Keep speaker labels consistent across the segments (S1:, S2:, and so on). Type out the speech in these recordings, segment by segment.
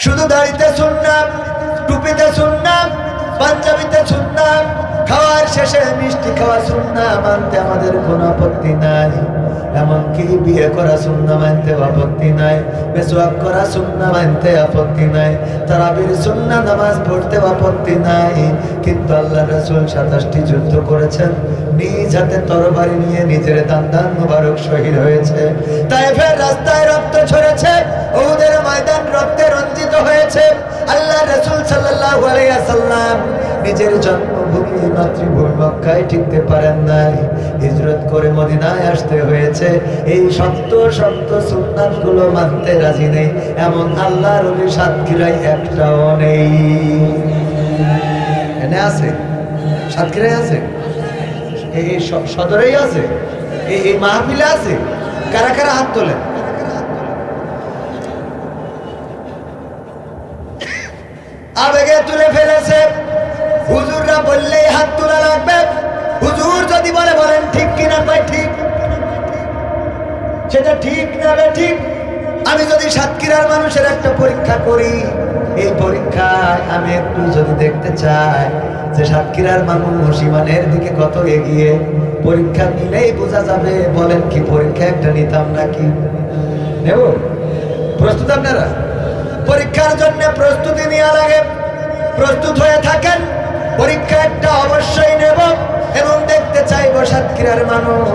S1: শুধু দাড়িতে সুন্নাত, টুপিতে সুন্নাত, পাঞ্জাবিতে সুন্নাত, খাওয়ার শেষে মিষ্টি খাওয়া সুন্নাত মানতে আমাদের কোনো আপত্তি নাই। এমনকি বিয়ে করা সুন্নাত মানতে আপত্তি নাই, মিসওয়াক করা সুন্নাত মানতে আপত্তি নাই, তারাবির সুন্নাত নামাজ পড়তে আপত্তি নাই। কিন্তু আল্লাহর রাসূল 27টি যুদ্ধ করেছেন, নিজ হাতে তরবারি নিয়ে নিজের দান মুবারক শহীদ হয়েছে। তায়েফের রাস্তায় রক্ত ঝরেছে, উহুদের ময়দান রক্তে রঞ্জিত হয়েছে। আল্লাহর রাসূল সাল্লাল্লাহু আলাইহি ওয়াসাল্লাম নিজের জন্মভূমি মাতৃভূমি মক্কায় টিকতে পারেন নাই, হিজরত করে মদিনায় আসতে হয়েছে। এই শক্ত শক্ত সুন্নাতগুলো মানতে রাজি নেই এমন আল্লাহর ওলি সাতক্ষীরায় একটাও নেই। এনে আছে, সাতক্ষীরায় আছে, এই সদরেই আছে, এই মাহফিলে আছে। কারা কারা হাত তোলেন? আবেগে তুলে ফেলেছে। হুজুররা বললেই হাত তোলা লাগবে। হুজুর যদি বলে বলেন ঠিক কিনা, পাই ঠিক, সেটা ঠিক না ঠিক। আমি যদি সাতক্ষীরার মানুষের একটা পরীক্ষা করি, এই পরীক্ষায় আমি একটু যদি দেখতে চাই যে সাতক্ষীরার মানুষ ইমানের দিকে কত এগিয়ে, পরীক্ষা নিলেই বোঝা যাবে। বলেন কি পরীক্ষা একটা নিতাম নাকি? নেব? প্রস্তুত আপনারা? পরীক্ষার জন্য প্রস্তুতি নেওয়া লাগে, প্রস্তুত হয়ে থাকেন। পরীক্ষা একটা অবশ্যই নেব এবং দেখতে চাইবো সাতক্ষীরার মানুষ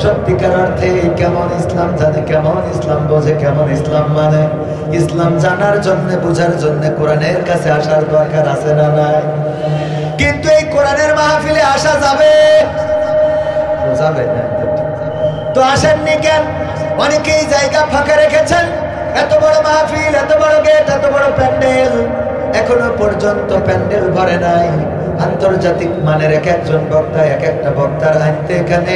S1: সত্যিকার অর্থে কেমন ইসলাম জানে, কেমন ইসলাম বোঝে, কেমন ইসলাম মানে। ইসলাম জানার জন্য, বোঝার জন্য কোরআনের কাছে আসার দরকার আছে না নাই? কিন্তু এই কোরআনের মাহফিলে আসা যাবে? যাবে না তো আসেননি কেন? অনেকেই জায়গা ফাঁকা রেখেছেন। এত বড় মাহফিল, এত বড় গেট, এত বড় প্যান্ডেল, এখনো পর্যন্ত প্যান্ডেল ভরে নাই। আন্তর্জাতিক মানের এক একজন বক্তা, এক একটা বক্তার আনতে এখানে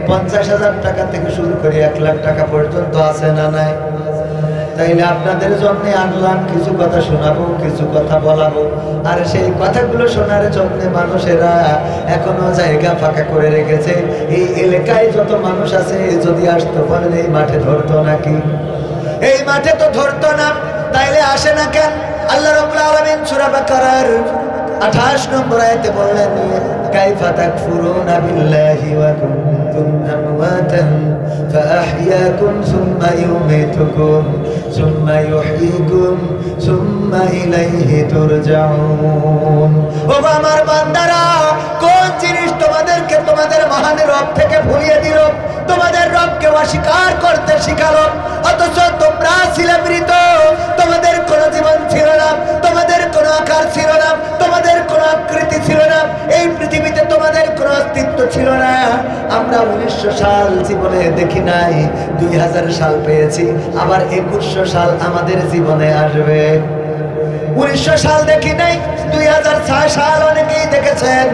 S1: 50,000 টাকা থেকে শুরু করে 1 লাখ টাকা পর্যন্ত আছে না নাই? তাইলে আপনাদের জন্য আনলাম, কিছু কথা শোনাবো, কিছু কথা বলাবো। আর সেই কথাগুলো শোনার জন্য মানুষেরা এখনো জায়গা ফাঁকা করে রেখেছে। এই এলাকায় যত মানুষ আছে যদি আসতো বলেন এই মাঠে ধরতো নাকি? এই মাঠে তো ধরতো না, তাইলে আসে না কেন? আল্লাহ রাব্বুল আলামিন সূরা বাকারার 28 নম্বর আয়াতে বললেন, কাইফা তাকফুরুনা বিল্লাহি ওয়া কুনতুম আমওয়াতান ফাআহইয়াকুম সুম্মা ইউমীতুকুম সুম্মা ইউহয়িকুম সুম্মা ইলাইহি তুরজাউন। ও আমার বান্দারা, কোন জিনিস তোমাদেরকে তোমাদের মহান রব থেকে ভুলিয়ে দিল? তোমাদের রবকে অস্বীকার করতে শিখালো, অথচ তোমরা ছিলে মৃত। তোমাদের কোনো জীবন ছিল না, তোমাদের কোনো আকার ছিল না, তোমাদের কোনো আকৃতি ছিল না, এই পৃথিবীতে তোমাদের কোনো অস্তিত্ব ছিল না। আমরা 1900 সাল জীবনে দেখি নাই, 2000 সাল পেয়েছি, আবার 2100 সাল আমাদের জীবনে আসবে। 1900 সাল দেখি নাই, 2006 সাল অনেকেই দেখেছেন।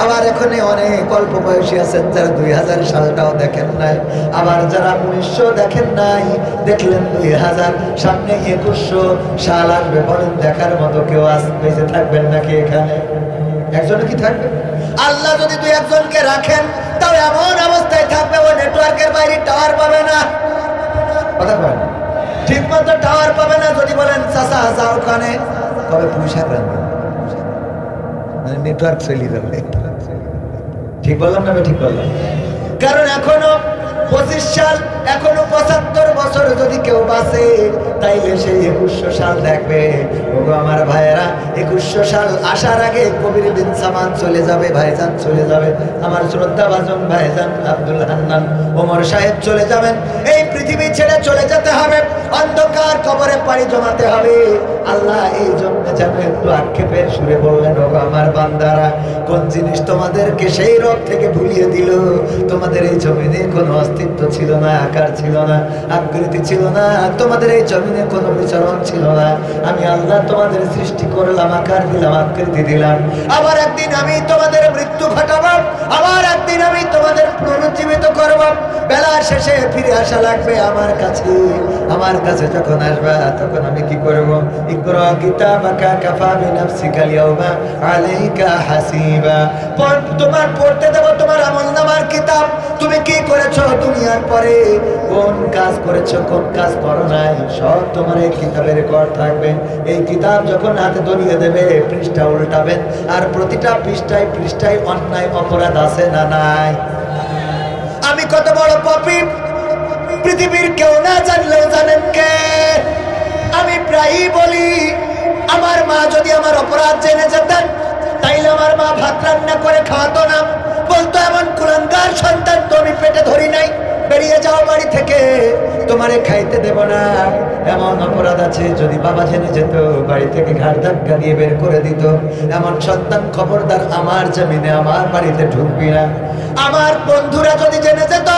S1: আবার এখানে অনেক অল্প বয়সী আছেন যারা 2000 সালটাও দেখেন নাই। আবার যারা 1900 দেখেন নাই, দেখলেন 2000, সামনে 2100 সাল আসবে। বলেন দেখার মতো কেউ বেঁচে থাকবেন নাকি এখানে? একজন কি থাকবে? আল্লাহ যদি 2-1জনকে রাখেন, তাও এমন অবস্থায় থাকবে ও নেটওয়ার্কের বাইরে টাওয়ার পাবে না। কথা বলেন, ঠিক মতো টাওয়ার পাবে না। যদি বলেন চাচা যাও ওখানে, কবে পয়সা রাখবেন, মানে নেটওয়ার্ক চলে যাবে। ঠিক বললাম না? ঠিক বললাম। কারণ এখনো 25 সাল, এখনো 75 বছর যদি কেউ বাঁচে, তাইলে সেই 2100 সাল দেখবে। ওগো আমার ভাইয়েরা, 2100 সাল আসার আগে কবির বিন সামান চলে যাবে, ভাইজান চলে যাবে, আমার শ্রদ্ধাভাজন ভাইজান আব্দুল হান্নান ওমর সাহেব চলে যাবেন। এই পৃথিবী ছেড়ে চলে যেতে হবে, অন্ধকার কবরে পাড়ি জমাতে হবে। আল্লাহ এই জন্য যেন একটু আক্ষেপের সুরে বললেন, ওগো আমার বান্দারা, কোন জিনিস তোমাদেরকে সেই রব থেকে ভুলিয়ে দিল? তোমাদের এই জমিনে কোনো অস্তিত্ব ছিল না, আকার ছিল না, আকৃতি ছিল না, তোমাদের এই জমিনে কোনো বিচরণ ছিল না। আমি আল্লাহ তোমাদের সৃষ্টি করলাম, আকার দিলাম, আকৃতি দিলাম। আবার একদিন আমি তোমাদের মৃত্যু ঘটাবো, আবার একদিন আমি তোমাদের পুনরুজ্জীবিত করব। বেলা শেষে ফিরে আসা লাগবে আমার কাছে। আমার কাছে যখন আসবা, তখন আমি কি করব? ইকরা কিতাবাকা কাফা বিনাফসিকা আল-ইয়াওমা আলাইকা হাসিবা। তোমার পড়তে দেব তোমার আমলনামার কিতাব। তুমি কি করেছো দুনিয়ার পরে, কোন কাজ করেছো, কোন কাজ করো নাই, সব সব তোমার এই কিতাবে রেকর্ড থাকবে। এই কিতাব যখন হাতে ধরিয়ে দেবে, পৃষ্ঠা উল্টাবেন, আর প্রতিটা পৃষ্ঠায় পৃষ্ঠায় অন্যায় অপরাধ আছে না নাই? আমি কত বড় পাপী পৃথিবীর কেউ না জানলেও জানেন কে? আমি প্রায়ই বলি, আমার মা যদি আমার অপরাধ জেনে যেতেন, তাইলে আমার মা ভাত রান্না করে খাওয়াতো না। বলতো, এমন কুলাঙ্গার সন্তান তো আমি পেটে ধরি নাই, বেরিয়ে যাও বাড়ি থেকে, তোমারে খাইতে দেব না। এমন অপরাধ আছে, যদি বাবা জেনে যেত, বাড়ি থেকে ঘাড় ধাক্কা দিয়ে বের করে দিত। এমন সন্তান খবরদার আমার জমিনে, আমার বাড়িতে ঢুকবি না। আমার বন্ধুরা যদি জেনে যেত,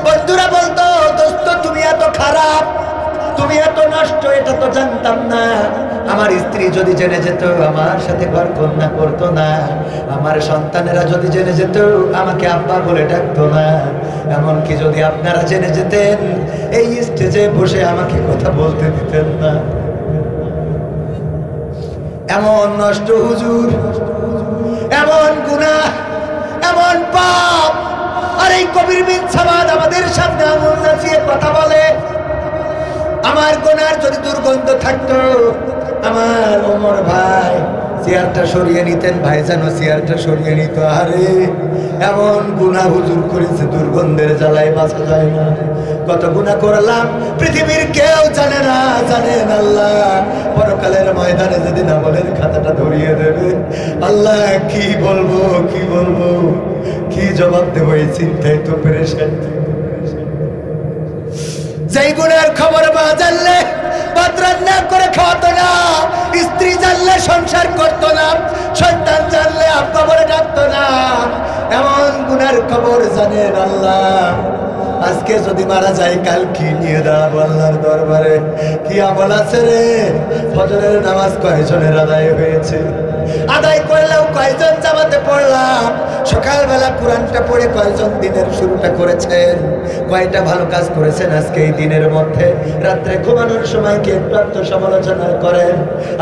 S1: বন্ধুরা বলতো, দোস্ত তুমি এত খারাপ, তুমি এত নষ্ট, এটা তো জানতাম না। আমার স্ত্রী যদি জেনে যেত, আমার সাথে ঘর কন্যা করতো না। আমার সন্তানেরা যদি জেনে যেত, আমাকে আব্বা বলে ডাকতো না। এমনকি যদি আপনারা জেনে যেতেন, এই স্টেজে বসে আমাকে কথা বলতে দিতেন না। এমন নষ্ট হুজুর, এমন গুনাহ, এমন পাপ। আর এই কবির বিন সামাদ আমাদের সামনে আঙুল নাচিয়ে কথা বলে। আমার গুনার যদি দুর্গন্ধ থাকতো, আমার ওমর ভাই চেয়ারটা সরিয়ে নিতেন, ভাইজান চেয়ারটা সরিয়ে নিত। আরে এমন গুনাহ হুজুর করেছে, দুর্গন্ধের জ্বালায় বাঁচা যায় না। কত গুনাহ করলাম, পৃথিবীর কেউ জানে না, জানেন আল্লাহ। পরকালের ময়দানে যেদিন আমলের খাতাটা ধরিয়ে দেবে, আল্লাহ কি বলবো, কি বলবো, কি জবাব দেবো, এই চিন্তায় তো পেরেশান। যেই গুণের খবর মা জানলে ভাত রান্না করে খাওয়াতো না, স্ত্রী জানলে সংসার করতো না, সন্তান জানলে আব্বা বলে ডাকতো না, এমন গুণের খবর জানেন আল্লাহ। আজকে যদি মারা যায়, কাল কি নিয়ে দাঁড়াবো আল্লাহর দরবারে? কি আমল আছে রে? ফজরের নামাজ কয়জনের আদায় হয়েছে? আদায় করলেও কয়জন জামাতে পড়লাম? সকালবেলা কোরআনটা পড়ে কয়জন দিনের শুরুটা করেছেন? কয়টা ভালো কাজ করেছেন আজকে এই দিনের মধ্যে? রাত্রে ঘুমানোর সময় কি একটু আত্মসমালোচনা করেন?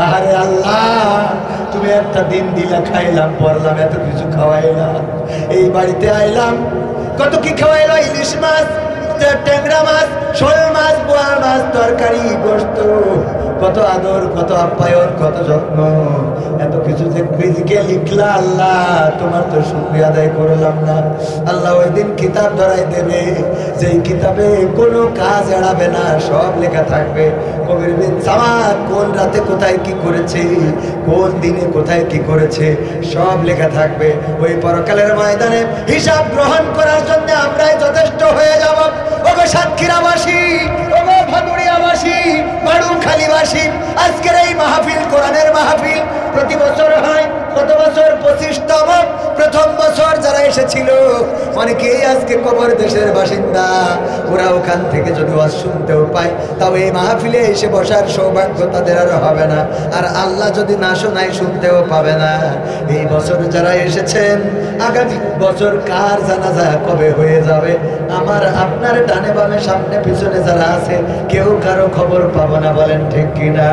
S1: আহারে আল্লাহ, তুমি একটা দিন দিলা, খাইলাম, পড়লাম, এত কিছু খাওয়াইলাম, এই বাড়িতে আইলাম, কত কি খাওয়াইলো, ইলিশ মাছ, ট্যাংরা মাছ, শোল মাছ, বোয়াল মাছ, তরকারি, গোশত, কত আদর, কত আপ্যায়ন, কত যত্ন, এত কিছু যে ফিজিকে লিখলা আল্লাহ, তোমার তো শুকরিয়া আদায় করলাম না। আল্লাহ ওই দিন কিতাব ধরাই দেবে, যেই কিতাবে কোনো কাজ এড়াবে না, সব লেখা থাকবে। কবির বিন সামাদ কোন রাতে কোথায় কি করেছে, কোন দিনে কোথায় কি করেছে, সব লেখা থাকবে। ওই পরকালের ময়দানে হিসাব গ্রহণ করার জন্য আমরাই যথেষ্ট হয়ে যাব। ওগো সাতক্ষীরাবাসী, ওগো ভাদুরিয়াবাসী, বাড়ুখালীবাসী, আজকের এই মাহফিল, কোরআনের মাহফিল প্রতি বছর হয়। কত বছর? 25তম। প্রথম বছর যারা এসেছিল অনেকেই আজকে কবর দেশের বাসিন্দা। ওরা ওখান থেকে যদি ওয়াজ শুনতেও পায়, তবে এই মাহফিলে এসে বসার সৌভাগ্য তাদের আর হবে না। আর আল্লাহ যদি না শোনায়, শুনতেও পাবে না। এই বছর যারা এসেছেন, আগামী বছর কার জানাজা কবে হয়ে যাবে, আমার আপনার ডানে বামে সামনে পিছনে যারা আছে, কেউ কারো খবর পাবো না। বলেন ঠিক কিনা?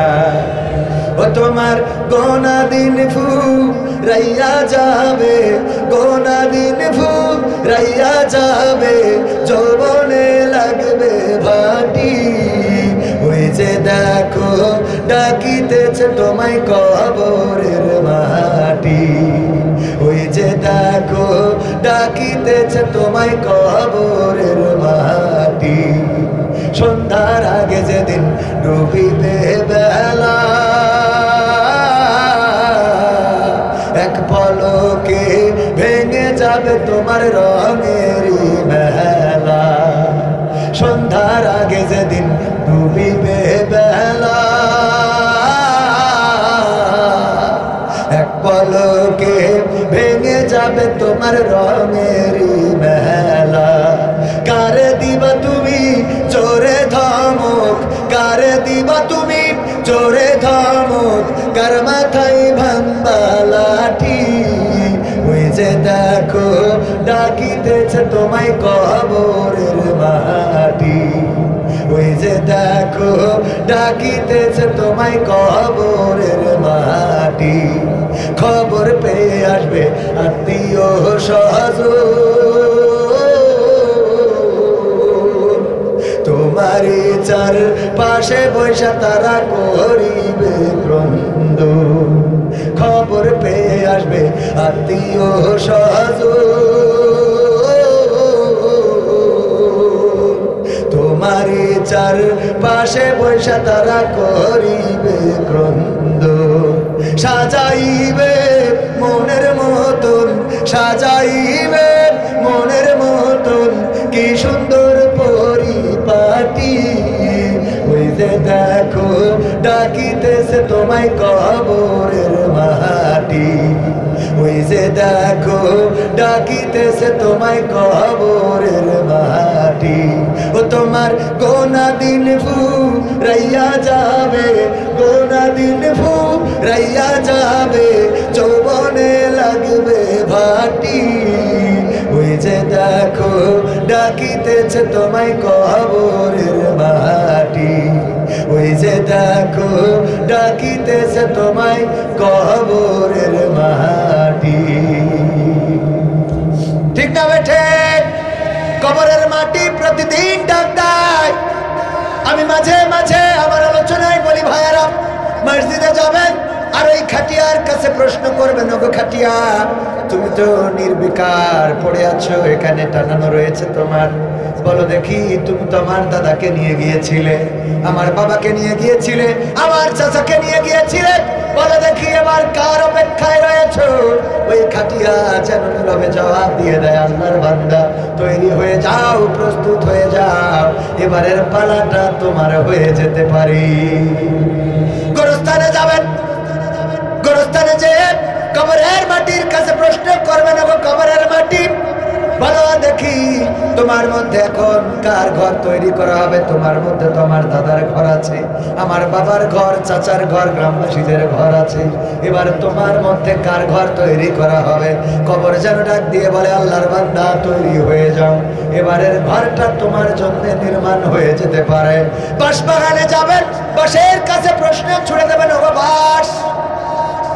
S1: ও তোমার গোনা দিন ফুরাইয়া যাবে, গোনা দিন ফুরাইয়া যাবে, যৌবনে লাগবে ভাটি। ওই যে দেখো ডাকিতেছে তোমায় কবরের মাটি, ওই যে দেখো ডাকিতেছে তোমায় কবরের মাটি। সন্ধ্যার আগে যেদিন ডুবিবে বেলা, এক পলকে ভেঙে যাবে তোমার রঙেরই মেলা। সন্ধ্যার আগে যেদিন ডুবিবে বেলা, এক পলকে ভেঙে যাবে তোমার রঙেরই মেলা। কারে দিবা তুমি জোরে ধমক, কারে দিবা তুমি জোরে ধমক, কার মাথায় ভাঙবা লাঠি। ওই যে দেখো ডাকিতেছে তোমায় কবরের মাটি, ওই যে দেখো ডাকিতেছে তোমায় কবরের মাটি। খবর পেয়ে আসবে আত্মীয় স্বজন, তোমার তোমারই চার পাশে বৈশা তারা করিবে ক্রন্দ, খবর পেয়ে আসবে আত্মীয় স্বজন, তোমারই চার পাশে বৈশা তারা করিবে ক্রন্দ, সাজাইবে মনের মতন, সাজাইবে মনের মতন, কি সুন্দর পরিপাটি, ওই যে দেখো ডাকিতেছে তোমায় কবরের মাটি, ওই যে দেখো ডাকিতেছে তোমায় কবরের মাটি, ও তোমার গোনা দিন ফু রাইয়া যাবে, গোনা দিন ফু রাইয়া যাবে, যৌবনে লাগবে ভাটি, ওই যে দেখো ডাকিতেছে তোমায় কবরের মাটি, ওই যে দেখো ডাকিতেছে তোমায় কবরের মাটি। ঠিক না বেঠে? কবরের মাটি প্রতিদিন ডাক দেয়। আমি মাঝে মাঝে আমার আলোচনায় বলি, ভাইয়ারা মসজিদে যাবেন আর ওই খাটিয়ার কাছে প্রশ্ন করবেন, ওগো খাটিয়া তুমি তো নির্বিকার পড়ে আছো, এখানে টানানো রয়েছে তোমার, বলো দেখি তুমি তো আমার দাদাকে নিয়ে গিয়েছিলে, আমার বাবাকে নিয়ে গিয়েছিলে, আমার চাচাকে নিয়ে গিয়েছিলে, বলো দেখি এবার কার অপেক্ষায় রয়েছো? ওই খাটিয়া যেন নীরবে জবাব দিয়ে দেয়, আল্লাহর বান্দা তৈরি হয়ে যাও, প্রস্তুত হয়ে যাও, এবারের পালাটা তোমার হয়ে যেতে পারি। গোরস্থানে যাবেন, গোরস্থানে যে কবরের মাটির কাছে প্রশ্ন করবেন, ওগো কবরের মাটি বলো দেখি তোমার মধ্যে এখন কার ঘর তৈরি করা হবে? তোমার মধ্যে তো আমার দাদার ঘর আছে, আমার বাবার ঘর, চাচার ঘর, গ্রামবাসীদের ঘর আছে, এবার তোমার মধ্যে কার ঘর তৈরি করা হবে? কবর যেন ডাক দিয়ে বলে, আল্লাহর বান্দা তৈরি হয়ে যাও, এবারের ঘরটা তোমার জন্য নির্মাণ হয়ে যেতে পারে। বাঁশবাগানে যাবেন, বাঁশের কাছে প্রশ্ন ছুড়ে দেবেন, ওগো বাঁশ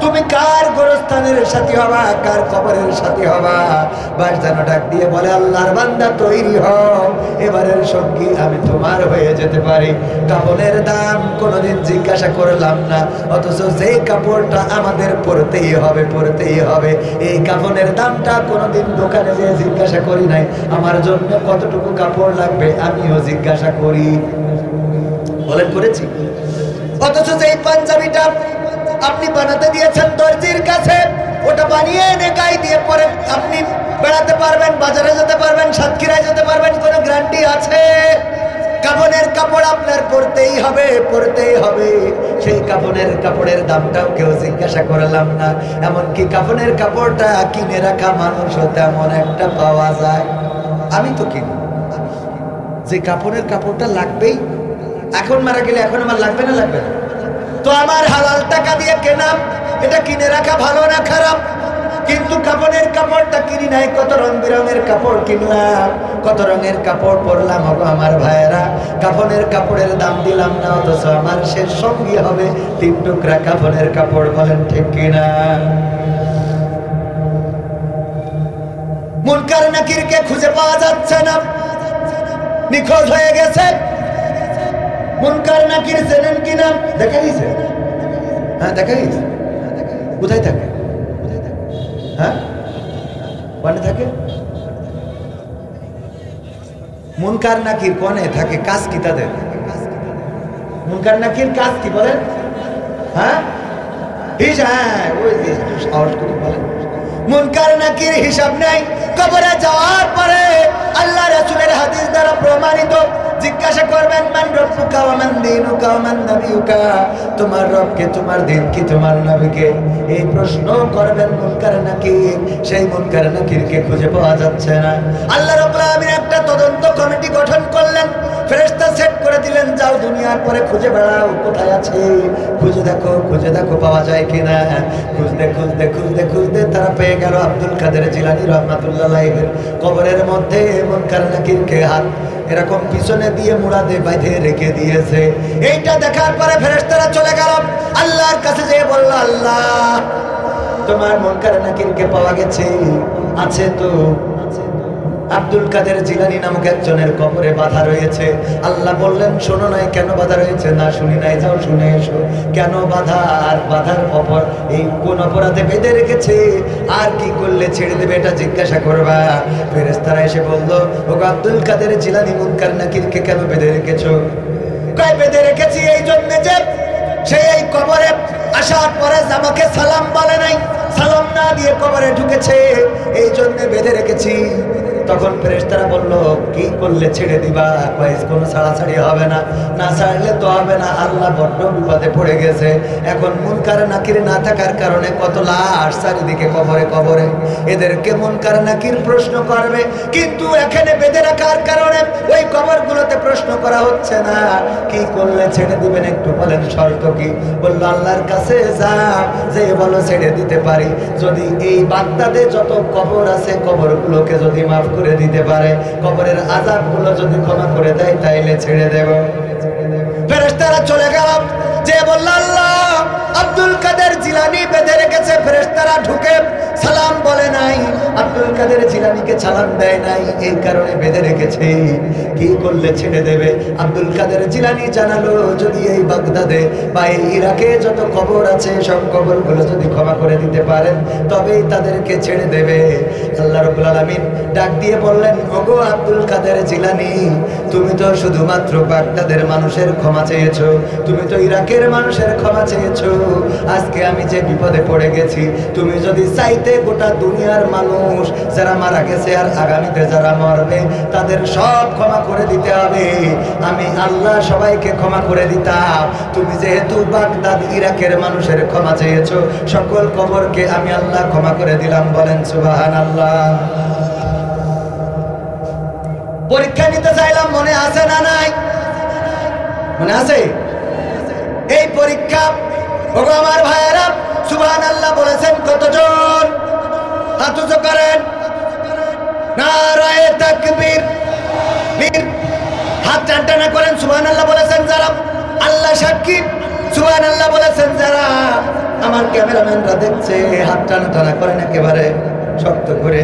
S1: তুমি কার গোরস্থানের সাথী হবা, কার কবরের সাথী হবা? বাস যেন ডাক দিয়ে বলে, আল্লাহর বান্দা তৈরি হও, এবারের সঙ্গী আমি তোমার হয়ে যেতে পারি। কাপড়ের দাম কোনোদিন জিজ্ঞাসা করলাম না, অথচ যে কাপড়টা আমাদের পরতেই হবে, পরতেই হবে, এই কাপড়ের দামটা কোনোদিন দোকানে যেয়ে জিজ্ঞাসা করি নাই, আমার জন্য কতটুকু কাপড় লাগবে আমিও জিজ্ঞাসা করি, বলেন করেছি? অথচ যে পাঞ্জাবিটা আপনি বানাতে দিয়েছেন দর্জির কাছে, ওটা বানিয়ে এনে গায়ে দিয়ে পরে আপনি বেড়াতে পারবেন, বাজারে যেতে পারবেন, সাতক্ষীরায় যেতে পারবেন, কোনো গ্যারান্টি আছে? কাফনের কাপড় আপনার পরতেই হবে, পরতেই হবে। সেই কাফনের কাপড়ের দামটাও কেউ জিজ্ঞাসা করলাম না। এমনকি কাফনের কাপড়টা কিনে রাখা মানুষও তেমন একটা পাওয়া যায়। আমি তো কিনি, যে কাফনের কাপড়টা লাগবেই, এখন মারা গেলে এখন আমার লাগবে না, লাগবে না তো আমার হালাল টাকা দিয়ে কেনা, এটা কিনে রাখা ভালো না খারাপ? কিন্তু কাপড়ের কাপড়টা কিনি নাই, কত রং বেরঙের কাপড় কিনলাম, কত রঙের কাপড় পরলাম। আমার ভাইয়েরা, কাপড়ের কাপড়ের দাম দিলাম না, অথচ আমার শেষ সঙ্গী হবে 3 টুকরা কাপড়ের কাপড়। বলেন ঠিক কিনা? মুনকার নাকিরকে খুঁজে পাওয়া যাচ্ছে না, নিখোঁজ হয়ে গেছে। মুনকার নাকির চেনেন কিনা? দেখা গেছে? হ্যাঁ দেখা গেছে। কোথায় থাকে? হ্যাঁ কোনে থাকে? মুনকার নাকির কোনে থাকে? কাজ কি তাদের? মুনকার নাকির কাজ কি বলেন? হ্যাঁ মুনকার নাকির হিসাব নাই। কবরে যাওয়ার পরে আল্লাহ রাসূলের হাদিস দ্বারা প্রমাণিত, জিজ্ঞাসা করবেন মান রব্বুকা ওয়া মান দীনুকা ওয়া মান নাবিয়ুকা, তোমার রব কে, তোমার দিন কি, তোমার নবী কে? এই প্রশ্ন করবেন মুনকার নাকির। সেই মুনকার নাকিরকে খুঁজে পাওয়া যাচ্ছে না। আল্লাহ রাব্বুল আলামিন একটা তদন্ত কমিটি গঠন করলেন, ফেরেশতা সেট করে দিলেন, যাও দুনিয়ার পরে খুঁজে বেড়াও, কোথায় আছে খুঁজে দেখো, খুঁজে দেখো পাওয়া যায় কিনা। খুঁজতে খুঁজতে খুঁজতে খুঁজতে তারা পেয়ে গেল আব্দুল কাদের জিলানী রাহমাতুল্লাহ আলাইহির কবরের মধ্যে মুনকার নাকিরকে হাত এরকম পিছনে দিয়ে মুড়াতে বাইধে রেখে দিয়েছে। এইটা দেখার পরে ফেরেশতারা চলে গেল আল্লাহর কাছে, যেয়ে বলল, আল্লাহ তোমার মুনকার নাকিরকে পাওয়া গেছে? আছে তো। আব্দুল কাদের জিলানী নামক একজনের কবরে বাধা রয়েছে। আল্লাহ বললেন শোনো নাই কেন বাধা রয়েছে? না শুনি নাই, যাও শুনে এসো। কেন বাধা? আর বাধার অপর এই কোন অপরাধে বেঁধে রেখেছে, আর কি করলে ছেড়ে দেবে এটা জিজ্ঞাসা করবা। ফেরেশতারা এসে বলল, ও আব্দুল কাদের জিলানী মুনকার নাকিরকে কেন বেঁধে রেখেছো? কয় বেঁধে রেখেছি এই জন্য যে সে এই কবরে আসার পরে আমাকে সালাম বলে নাই, সালাম না দিয়ে কবরে ঢুকেছে, এই জন্য বেঁধে রেখেছি। তখন ফেরেশতারা বলল, কি করলে ছেড়ে দিবা? কোনো ছাড়াছাড়ি হবে না, না ছাড়লে তো হবে না। আল্লাহ বড্ড বিপদে পড়ে গেছে। এখন মুনকার নাকির না থাকার কারণে কত লাশ চারিদিকে কবরে কবরে, এদেরকে মুনকার নাকির প্রশ্ন করবে, কিন্তু এখানে বেঁধে রাখার কারণে ওই কবরগুলোতে প্রশ্ন করা হচ্ছে না। কি করলে ছেড়ে দিবেন একটু বলেন, শর্ত কি? বলল, আল্লাহর কাছে যাও, যে বলো ছেড়ে দিতে পারি। যদি এই বাগদাদে যত কবর আছে কবরগুলোকে যদি মাফ করে দিতে পারে, কবরের আযাবগুলো যদি ক্ষমা করে দেয়, তাইলে ছেড়ে দেব। ফেরেশতারা চলে গেল, যে বলল আল্লাহ আব্দুল কাদের জিলানী বেঁধে রেখেছে। ফেরেশতারা ঢুকে সালাম বলে নাই, আব্দুল কাদের জিলানীকে সালাম দেয় নাই, এই কারণে বেঁধে রেখেছে। কি করলে ছেড়ে দেবে? আব্দুল কাদের জিলানী জানালো, যদি এই বাগদাদে বা এই ইরাকে যত কবর আছে সব কবরগুলো যদি ক্ষমা করে দিতে পারেন, তবেই তাদেরকে ছেড়ে দেবে। আল্লাহ রাব্বুল আলামিন ডাক দিয়ে বললেন, ওগো আব্দুল কাদের জিলানী, তুমি তো শুধুমাত্র বাগদাদের মানুষের ক্ষমা চেয়েছো, তুমি তো ইরাকের মানুষের ক্ষমা চেয়েছো। আজকে আমি যে বিপদে পড়ে গেছি, তুমি যদি চাইতে গোটা দুনিয়ার মানুষ যারা মারা গেছে আর আগামীতে যারা মরবে তাদের সব ক্ষমা করে দিতে হবে, আমি আল্লাহ সবাইকে ক্ষমা করে দিতাম। তুমি যেহেতু বাগদাদ ইরাকের মানুষের ক্ষমা চেয়েছো, সকল কবরকে আমি আল্লাহ ক্ষমা করে দিলাম। বলেন সুবহানাল্লাহ। পরীক্ষা নিতে চাইলাম, মনে আছে না নাই? মনে আছে? এই পরীক্ষা, ওগো আমার ভাইয়েরা, সুবহানাল্লাহ বলেছেন কতজন? হাত উঁচু করেন, নারায়ে তাকবীর। হাত টানটানা করেন, সুবহানাল্লাহ বলেছেন যারা, আল্লাহ সাক্ষী, সুবহানাল্লাহ বলেছেন যারা। আমার ক্যামেরাম্যানরা দেখছে, হাত টানা করেন একেবারে শক্ত করে।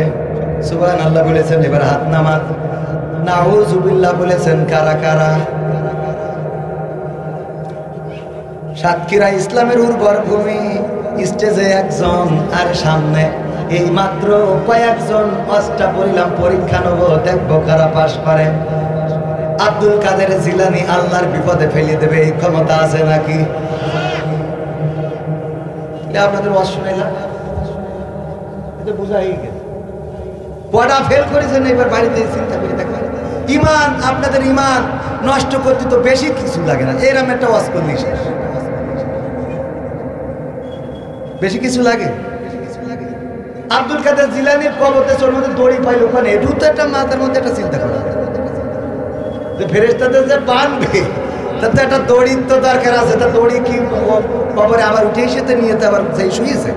S1: সুবহানাল্লাহ বলেছেন, এবার হাত নামান। নাউযুবিল্লাহ বলেছেন কারা কারা? সাতক্ষীরা ইসলামের উর্বর ভূমি, স্টেজে একজন আর সামনে এই মাত্র কয়েকজন। পাঁচটা বললাম পরীক্ষা নেব, দেখবো কারা পাশ করে। আব্দুল কাদের জিলানী আল্লাহর বিপদে ফেলে দেবে, এই ক্ষমতা আছে নাকি? আপনাদের ওয়াজ শুনাইলাম, এটা বুঝাই গেছে। পড়া ফেল করেছেন, এবার বাড়িতে চিন্তা করে দেখবেন। ইমান, আপনাদের ইমান নষ্ট করতে তো বেশি কিছু লাগে না, এরকম একটা ওয়াজ করলি বেশি কিছু লাগে। আব্দুল কাদের জিলানীর কবরে চোর মধ্যে দড়ি পাইল ওখানে, এটু তো একটা মাথার মধ্যে একটা চিন্তা করা, যে ফেরেশতাদের যে বাঁধবে তাতে একটা দড়ির তো দরকার আছে। তা দড়ি কি কবরে আবার উঠে এসে নিয়ে তো আবার সেই শুয়েছে?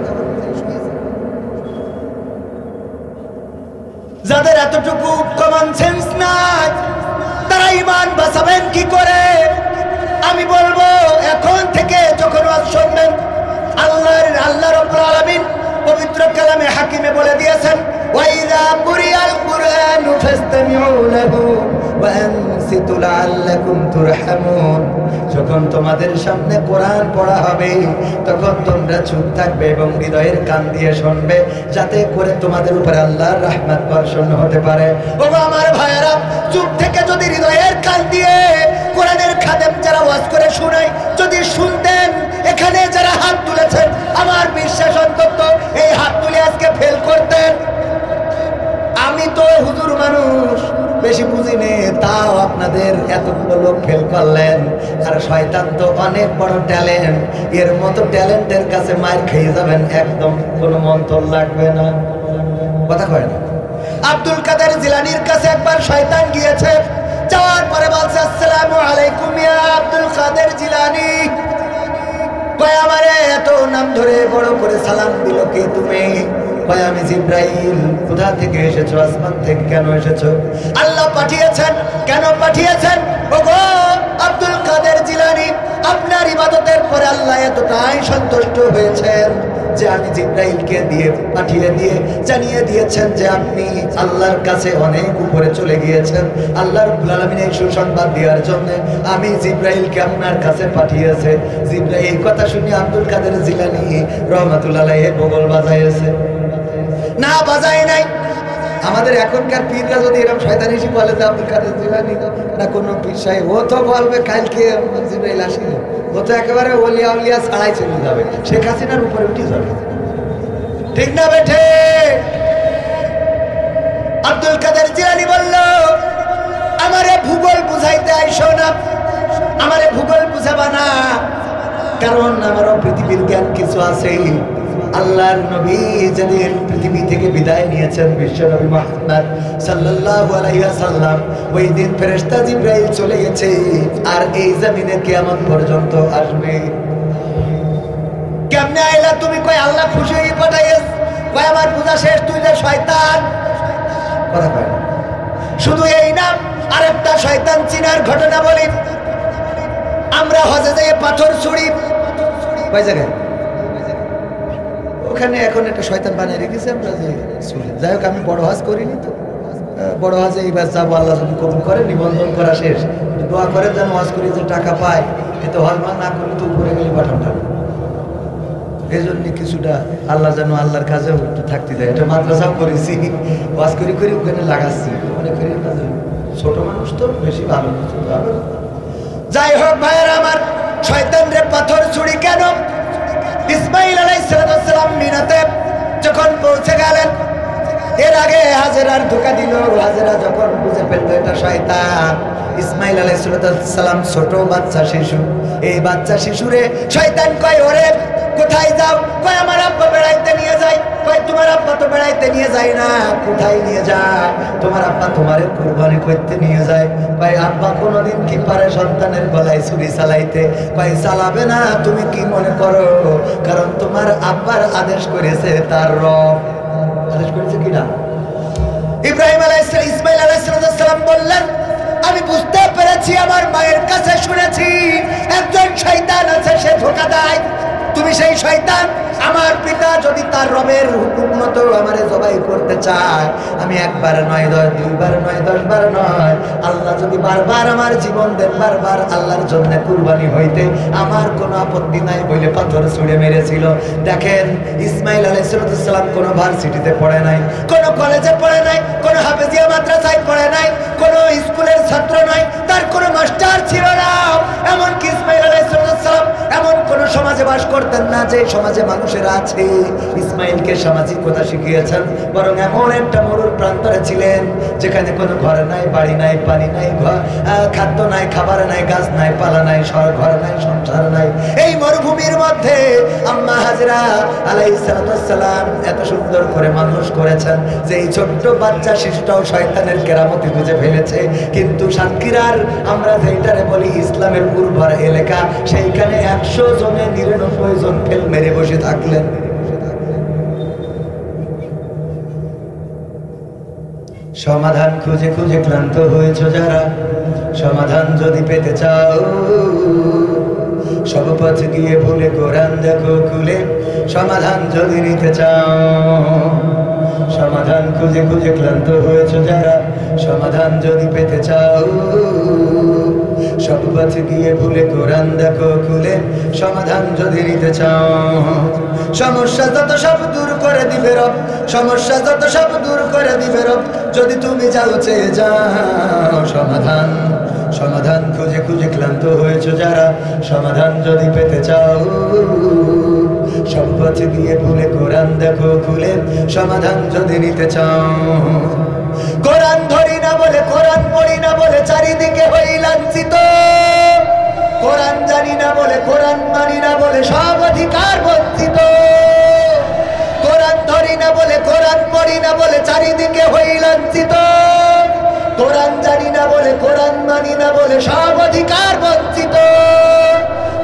S1: যাদের এতটুকু কমন সেন্স নাই, তারা ইমান বাঁচাবেন কি করে? আমি বলবো, এখন থেকে যখন ওয়াজ শুনবেন, আল্লাহ রাব্বুল আলামিন পবিত্র কালামে হাকিমে বলে দিয়েছেন, ওয়াইযা কুরিয়াল কুরআনু ফাসতামিউ লাহু ওয়া আনসিতু লাআল্লাকুম তুরহামুন। যখন তোমাদের সামনে কোরআন পড়া হবে, তখন তোমরা চুপ থাকবে এবং হৃদয়ের কান দিয়ে শুনবে, যাতে করে তোমাদের উপরে আল্লাহর রহমত বর্ষণ হতে পারে। ওগো আমার ভাইয়েরা, চুপ থেকে যদি হৃদয়ের কান দিয়ে কোরআনের খাদেম যারা ওয়াজ করে শোনায় যদি শুনতেন, এখানে যারা হাত তুলেছেন, আমার বিশ্বাস অন্তত এই হাত তুলে আজকে ফেল করতেন। আমি তো হুজুর মানুষ, বেশি বুঝি নে, তাও আপনাদের এতগুলো লোক ফেল করলেন। আর শয়তান তো অনেক বড় ট্যালেন্ট, এর মতো ট্যালেন্টের কাছে মার খেয়ে যাবেন, একদম কোনো মন্তর লাগবে না। কথা কয় না? আব্দুল কাদের জিলানীর কাছে একবার শয়তান গিয়েছে, যাওয়ার পরে বলছে, আসসালামু আলাইকুম ইয়া আব্দুল কাদের জিলানী। কয় আমারে এত নাম ধরে বড় করে সালাম দিল কে তুমি? কয় আমি জিব্রাইল। কোথা থেকে এসেছো? আসমান থেকে। কেন এসেছো? আল্লাহ পাঠিয়েছেন। কেন পাঠিয়েছেন? ওগো আব্দুল কাদের জিলানী, আপনার ইবাদতের পরে আল্লাহ এতটাই সন্তুষ্ট হয়েছেন যে আমি জিব্রাইলকে পাঠিয়ে দিয়ে জানিয়ে দিয়েছেন যে আপনি আল্লাহর কাছে অনেক উপরে চলে গিয়েছেন। আল্লাহ রাব্বুল আলামিন এই সুসংবাদ দেওয়ার জন্য আমি জিব্রাইলকে আপনার কাছে পাঠিয়েছে। জিব্রাইল এই কথা শুনে আব্দুল কাদের জিলানী রহমাতুল্লাহ আলাইহি বগল বাজাইছে না, বাজায় নাই। আমাদের এখনকার পীররা যদি এরকম শয়তানিসি বলে যে আব্দুল কাদের জিলানী না কোনো পীর সাহেব, ও তো বলবে কালকে জিব্রাইল আসিল, ও তো একেবারে ওলিয়া উলিয়া ছাড়াই চলে যাবে, শেখ হাসিনার উপরে উঠে যাবে। ঠিক না বেঠে? আব্দুল কাদের জিলানী বলল, আমারে ভূগোল বুঝাইতে আইসো না, আমারে ভূগোল বুঝাবা না, কারণ আমারও পৃথিবীর জ্ঞান কিছু আছে। আল্লাহর নবী যেদিন পৃথিবী থেকে বিদায় নিয়েছেন, বিশ্ব নবী মুহাম্মদ সাল্লাল্লাহু আলাইহি ওয়াসাল্লাম, ওই দিন ফেরেশতা জিবরাইল চলে গেছে আর এই জমিনে কিয়ামত পর্যন্ত আসবে। কেমনে আইলা তুমি? কই আল্লাহ খুশি হয়ে পাঠাইস, কই আমার পূজা শেষ, তুই যে শয়তান। কথা কয় না। শুধু এই না, আরেকটা শয়তান চিনার ঘটনা বলি। আমরা হজে যাই পাথর ছুড়ি, কয় জায়গায় ওখানে এখন একটা শয়তান বানিয়ে রেখেছি আমরা যে ছুড়ি। যাই হোক, আমি বড় হজ করিনি তো, বড় হজে এইবার যাবো, আল্লাহ যদি কবুল করে। নিবন্ধন করা শেষ, দোয়া করে যেন হজ করি যে টাকা পায়, কিন্তু হজ না করলে তো উপরে গেলে পাঠান টাকা। এই জন্য কিছুটা আল্লাহ যেন আল্লাহর কাজেও একটু থাকতে দেয়। এটা মাদ্রাসাও করেছি, ওয়াজ করি করি ওখানে লাগাচ্ছি, মনে করি ছোট মানুষ তো বেশি ভালো কিছু ভালো। যাই হোক ভাইয়ের আমার, শয়তান রে পাথর ছুড়ি কেন? ইসমাইল আলাইহিস সালাম মিনাতে যখন পৌঁছে গেলেন, এর আগে হাজেরার ধোঁকা দিল। হাজেরা যখন বুঝে ফেললো এটা শয়তান, ইসমাইল আলাইহিস সালাম ছোট বাচ্চা শিশু, এই বাচ্চা শিশুরে শয়তান কয়, ওরে কোথায় যাও? কয় আমার আব্বা বেড়াইতে নিয়ে যায়। কয় তোমার আব্বা তো বেড়াইতে নিয়ে যায় না, কোথায় নিয়ে যায়? তোমার আব্বা তোমারে কুরবানি করতে নিয়ে যায়। কয় আব্বা কোনোদিন কি পারে সন্তানের গলায় ছুরি চালাইতে? কয় চালাবে না। তুমি কি মনে করো? কারণ তোমার আব্বার আদেশ করেছে তার রব। আদেশ করেছে কিনা? ইব্রাহিম আলাইহিস সালাম, ইসমাইল আলাইহিস সালাম বললেন, আমি বুঝতে পেরেছি, আমার মায়ের কাছে শুনেছি একজন শয়তান আছে, সে ধোঁকা দেয়। তুমি সেই শয়তান। আমার পিতা যদি তার রবের হুকুম মতো আমারে জবাই করতে চায়, আমি একবার নয়, দুইবার নয়, 10 বার নয়, আল্লাহ যদি বারবার আমার জীবন দেন, বারবার আল্লাহর জন্য কুরবানি হইতে আমার কোনো আপত্তি নাই বলে পাথর ছুঁড়ে মেরেছিল। দেখেন, ইসমাইল আলাইহিস সালাম কোনো ভার্সিটিতে পড়ে নাই, কোনো কলেজে পড়ে নাই, কোনো হাফেজিয়া মাদ্রাসায় পড়ে নাই, কোনো স্কুলের ছাত্র নয়, তার কোনো মাস্টার ছিল না। এমনকি ইসমাইল আলাইহিস সালাম এমন কোন সমাজে বাস করতেন না যে সমাজে মানুষেরা আছে। ইসমাইলকে সামাজিকতা শিখিয়েছেন, বরং এমন একটা মরুর প্রান্তরে ছিলেন যেখানে কোনো ঘর নাই, বাড়ি নাই, পানি নাই, খাদ্য নাই, খাবার নাই, গাছ নাই, পালা নাই, ঘর নাই, সংসার নাই। এই মরুভূমির মধ্যে আম্মা হাজরা আলাইহিস সালাম এত সুন্দর করে মানুষ করেছেন যে এই ছোট্ট বাচ্চা শিশুটাও শয়তানের কেরামতি বুঝে ফেলেছে। কিন্তু সাতক্ষীরার আমরা যেটারে বলি ইসলামের উর্বর এলাকা, সেইখানে 100 জনে 99 জন ফেল মেরে বসে থাকলেন। সমাধান খুঁজে খুঁজে ক্লান্ত হয়েছ যারা, সমাধান যদি পেতে চাও, সব পথ গিয়ে ভুলে কোরআন দেখো খুলে। সমাধান যদি নিতে চাও, সমাধান খুঁজে খুঁজে ক্লান্ত হয়েছ যারা, সমাধান যদি পেতে চাও, সব পথ গিয়ে ভুলে কোরআন দেখো খুলে। সমাধান যদি নিতে চাও, সমস্যা যত সব দূর করে দিবে রব, সমস্যা যত সব দূর করে দিবে রব, যদি তুমি যাও চেয়ে যাও। সমাধান সমাধান খুঁজে খুঁজে ক্লান্ত হয়েছ যারা, সমাধান যদি পেতে চাও, সব পথ গিয়ে ভুলে কোরআন দেখো খুলে। সমাধান যদি নিতে চাও, কোরআন ধরি না বলে, কোরআন পড়ি না বলে চারিদিকে হই লাঞ্ছিত, কোরআন জানি না বলে, কোরআন মানি না বলে সব অধিকার বঞ্চিত, কোরআন ধরি না বলে, কোরআন পড়ি না বলে চারিদিকে হই লাঞ্ছিত, কোরআন জানি না বলে, কোরআন মানি না বলে সব অধিকার বঞ্চিত।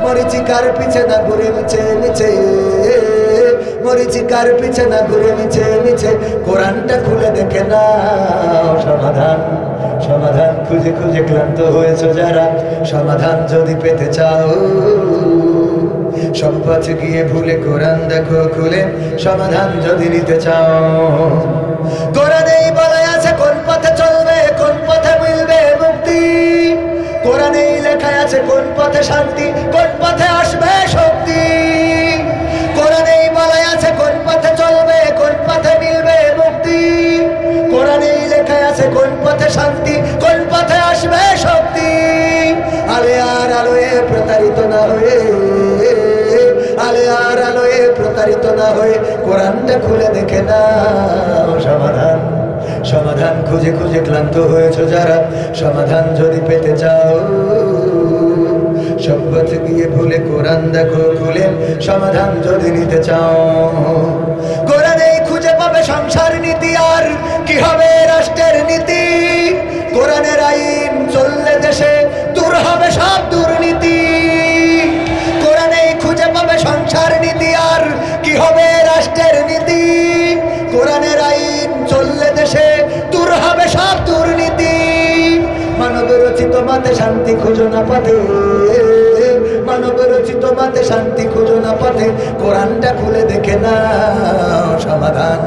S1: মরিচিকার পিছে না ঘুরে মিছে মিছে, মরিচিকার পিছে না ঘুরে মিছে মিছে, কোরআনটা খুলে দেখে না। সমাধান সমাধান খুঁজে খুঁজে ক্লান্ত হয়েছ যারা, সমাধান যদি পেতে চাও, সব পথ গিয়ে ভুলে কোরআন দেখো খুলে, সমাধান যদি নিতে চাও। কোরআনেই বলা আছে কোন পথে চলবে, কোন পথে মিলবে মুক্তি। কোরআনেই লেখা আছে কোন পথে শান্তি, কোন পথে আসবে শক্তি। কোরআনেই বলা আছে কোন পথে চলবে, কোন পথে মিলবে মুক্তি। কোরআনেই লেখা আছে কোন পথে শান্তি, কোন পথে আসবে শক্তি। আলে আর আলোয় প্রতারিত না হয়ে, আলে আর আলোয় প্রতারিত না হয়ে কোরআনটা খুলে দেখে নাও। সমাধান সমাধান খুঁজে খুঁজে ক্লান্ত হয়েছো যারা, সমাধান যদি পেতে চাও। সব পথে গিয়ে ভুলে কোরআন দেখো খুলে, সমাধান যদি নিতে চাও। কোরআনেই খুঁজে পাবে সংসার নীতি, আর কি হবে রাষ্ট্রের নীতি। কোরআনের আইন চললে দেশে দূর হবে সব দুর্নীতি। কোরআনেই খুঁজে পাবে সংসার নীতি, আর কি হবে রাষ্ট্রের নীতি। কোরআনের আইন চললে দেশে দূর হবে সব দুর্নীতি। মানব রচিত মাতে শান্তি খুঁজো না পথে, মানব রচিত মাতে শান্তি খুঁজো না পথে, কোরআনটা খুলে দেখে না। সমাধান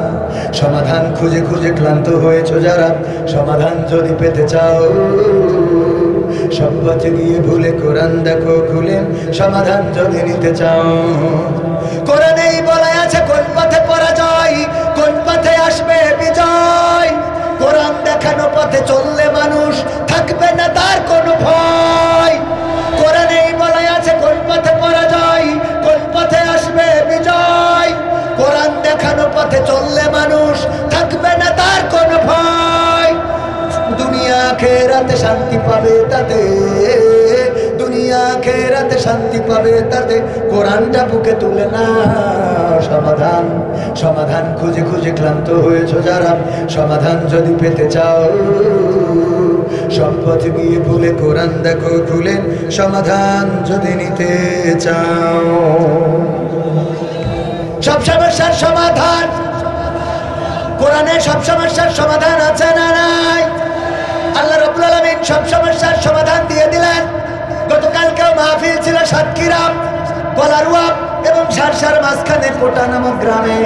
S1: সমাধান খুঁজে খুঁজে ক্লান্ত হয়েছো যারা, সমাধান যদি পেতে চাও। সব পথে গিয়ে ভুলে কোরআন দেখো খুলে, সমাধান যদি নিতে চাও। কোরআনেই বলা আছে কোন পথে পরাজয়, কোন পথে আসবে বিজয়। কোরআন দেখানো পথে চললে মানুষ থাকবে না তার কোনো ভয়। কোরআনেই বলা আছে কোন পথে পরাজয়, কোন পথে আসবে বিজয়। কোরআন দেখানো পথে চললে মানুষ থাকবে না তার কোনো ভয়। দুনিয়া আখিরাতে শান্তি পাবে তাতে, দুনিয়া আখিরাতে শান্তি পাবে তাতে, কোরআনটা বুকে তুলে না। সমাধান সমাধান খুঁজে খুঁজে ক্লান্ত হয়েছো যারা, সমাধান যদি পেতে চাও। সব পথে গিয়ে ভুলে কোরআন দেখো খুলে, সমাধান যদি নিতে চাও। সব সমস্যার সমাধান কোরআনে, সব সমস্যার সমাধান আছে না নাই? আল্লাহ রাব্বুল আলামিন সব সমস্যার সমাধান দিয়ে দিলেন। গতকালকেও মাহফিল ছিল সাতক্ষীরা, কলারুয়া এবং সারসার মাঝখানে কোটা নামক গ্রামে।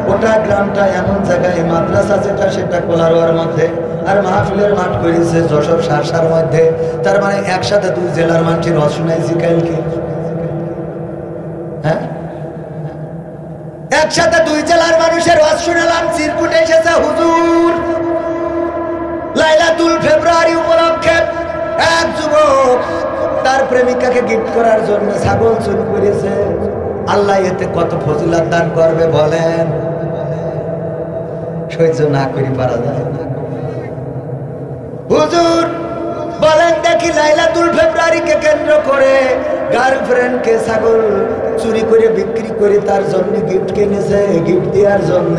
S1: কোটা গ্রামটা এমন জায়গায়, মাদ্রাসা যেটা সেটা কলারুয়ার মধ্যে, আর মাহফিলের মাঠ করেছে যশোর সারসার মধ্যে। তার মানে একসাথে দুই জেলার মানুষের রস শুনাইছি কালকে। হ্যাঁ, একসাথে দুই জেলার মানুষের রস শুনালাম। চিরকুটে এসেছে হুজুর। লাইলাতুল ফেব্রুয়ারি উপলক্ষে এক যুবক তার প্রেমিকাকে গিফট করার জন্য ছাগল চুরি করেছে। আল্লাহ এতে কত ফজিলত দান করবে বলেন। সহ্য না করি পারা যায় না। হুজুর বলেন দেখি, লাইলাতুল ফেব্রুয়ারিকে কেন্দ্র করে গার্লফ্রেন্ডকে ছাগল চুরি করে বিক্রি করে তার জন্য গিফট কিনেছে, গিফট দেওয়ার জন্য।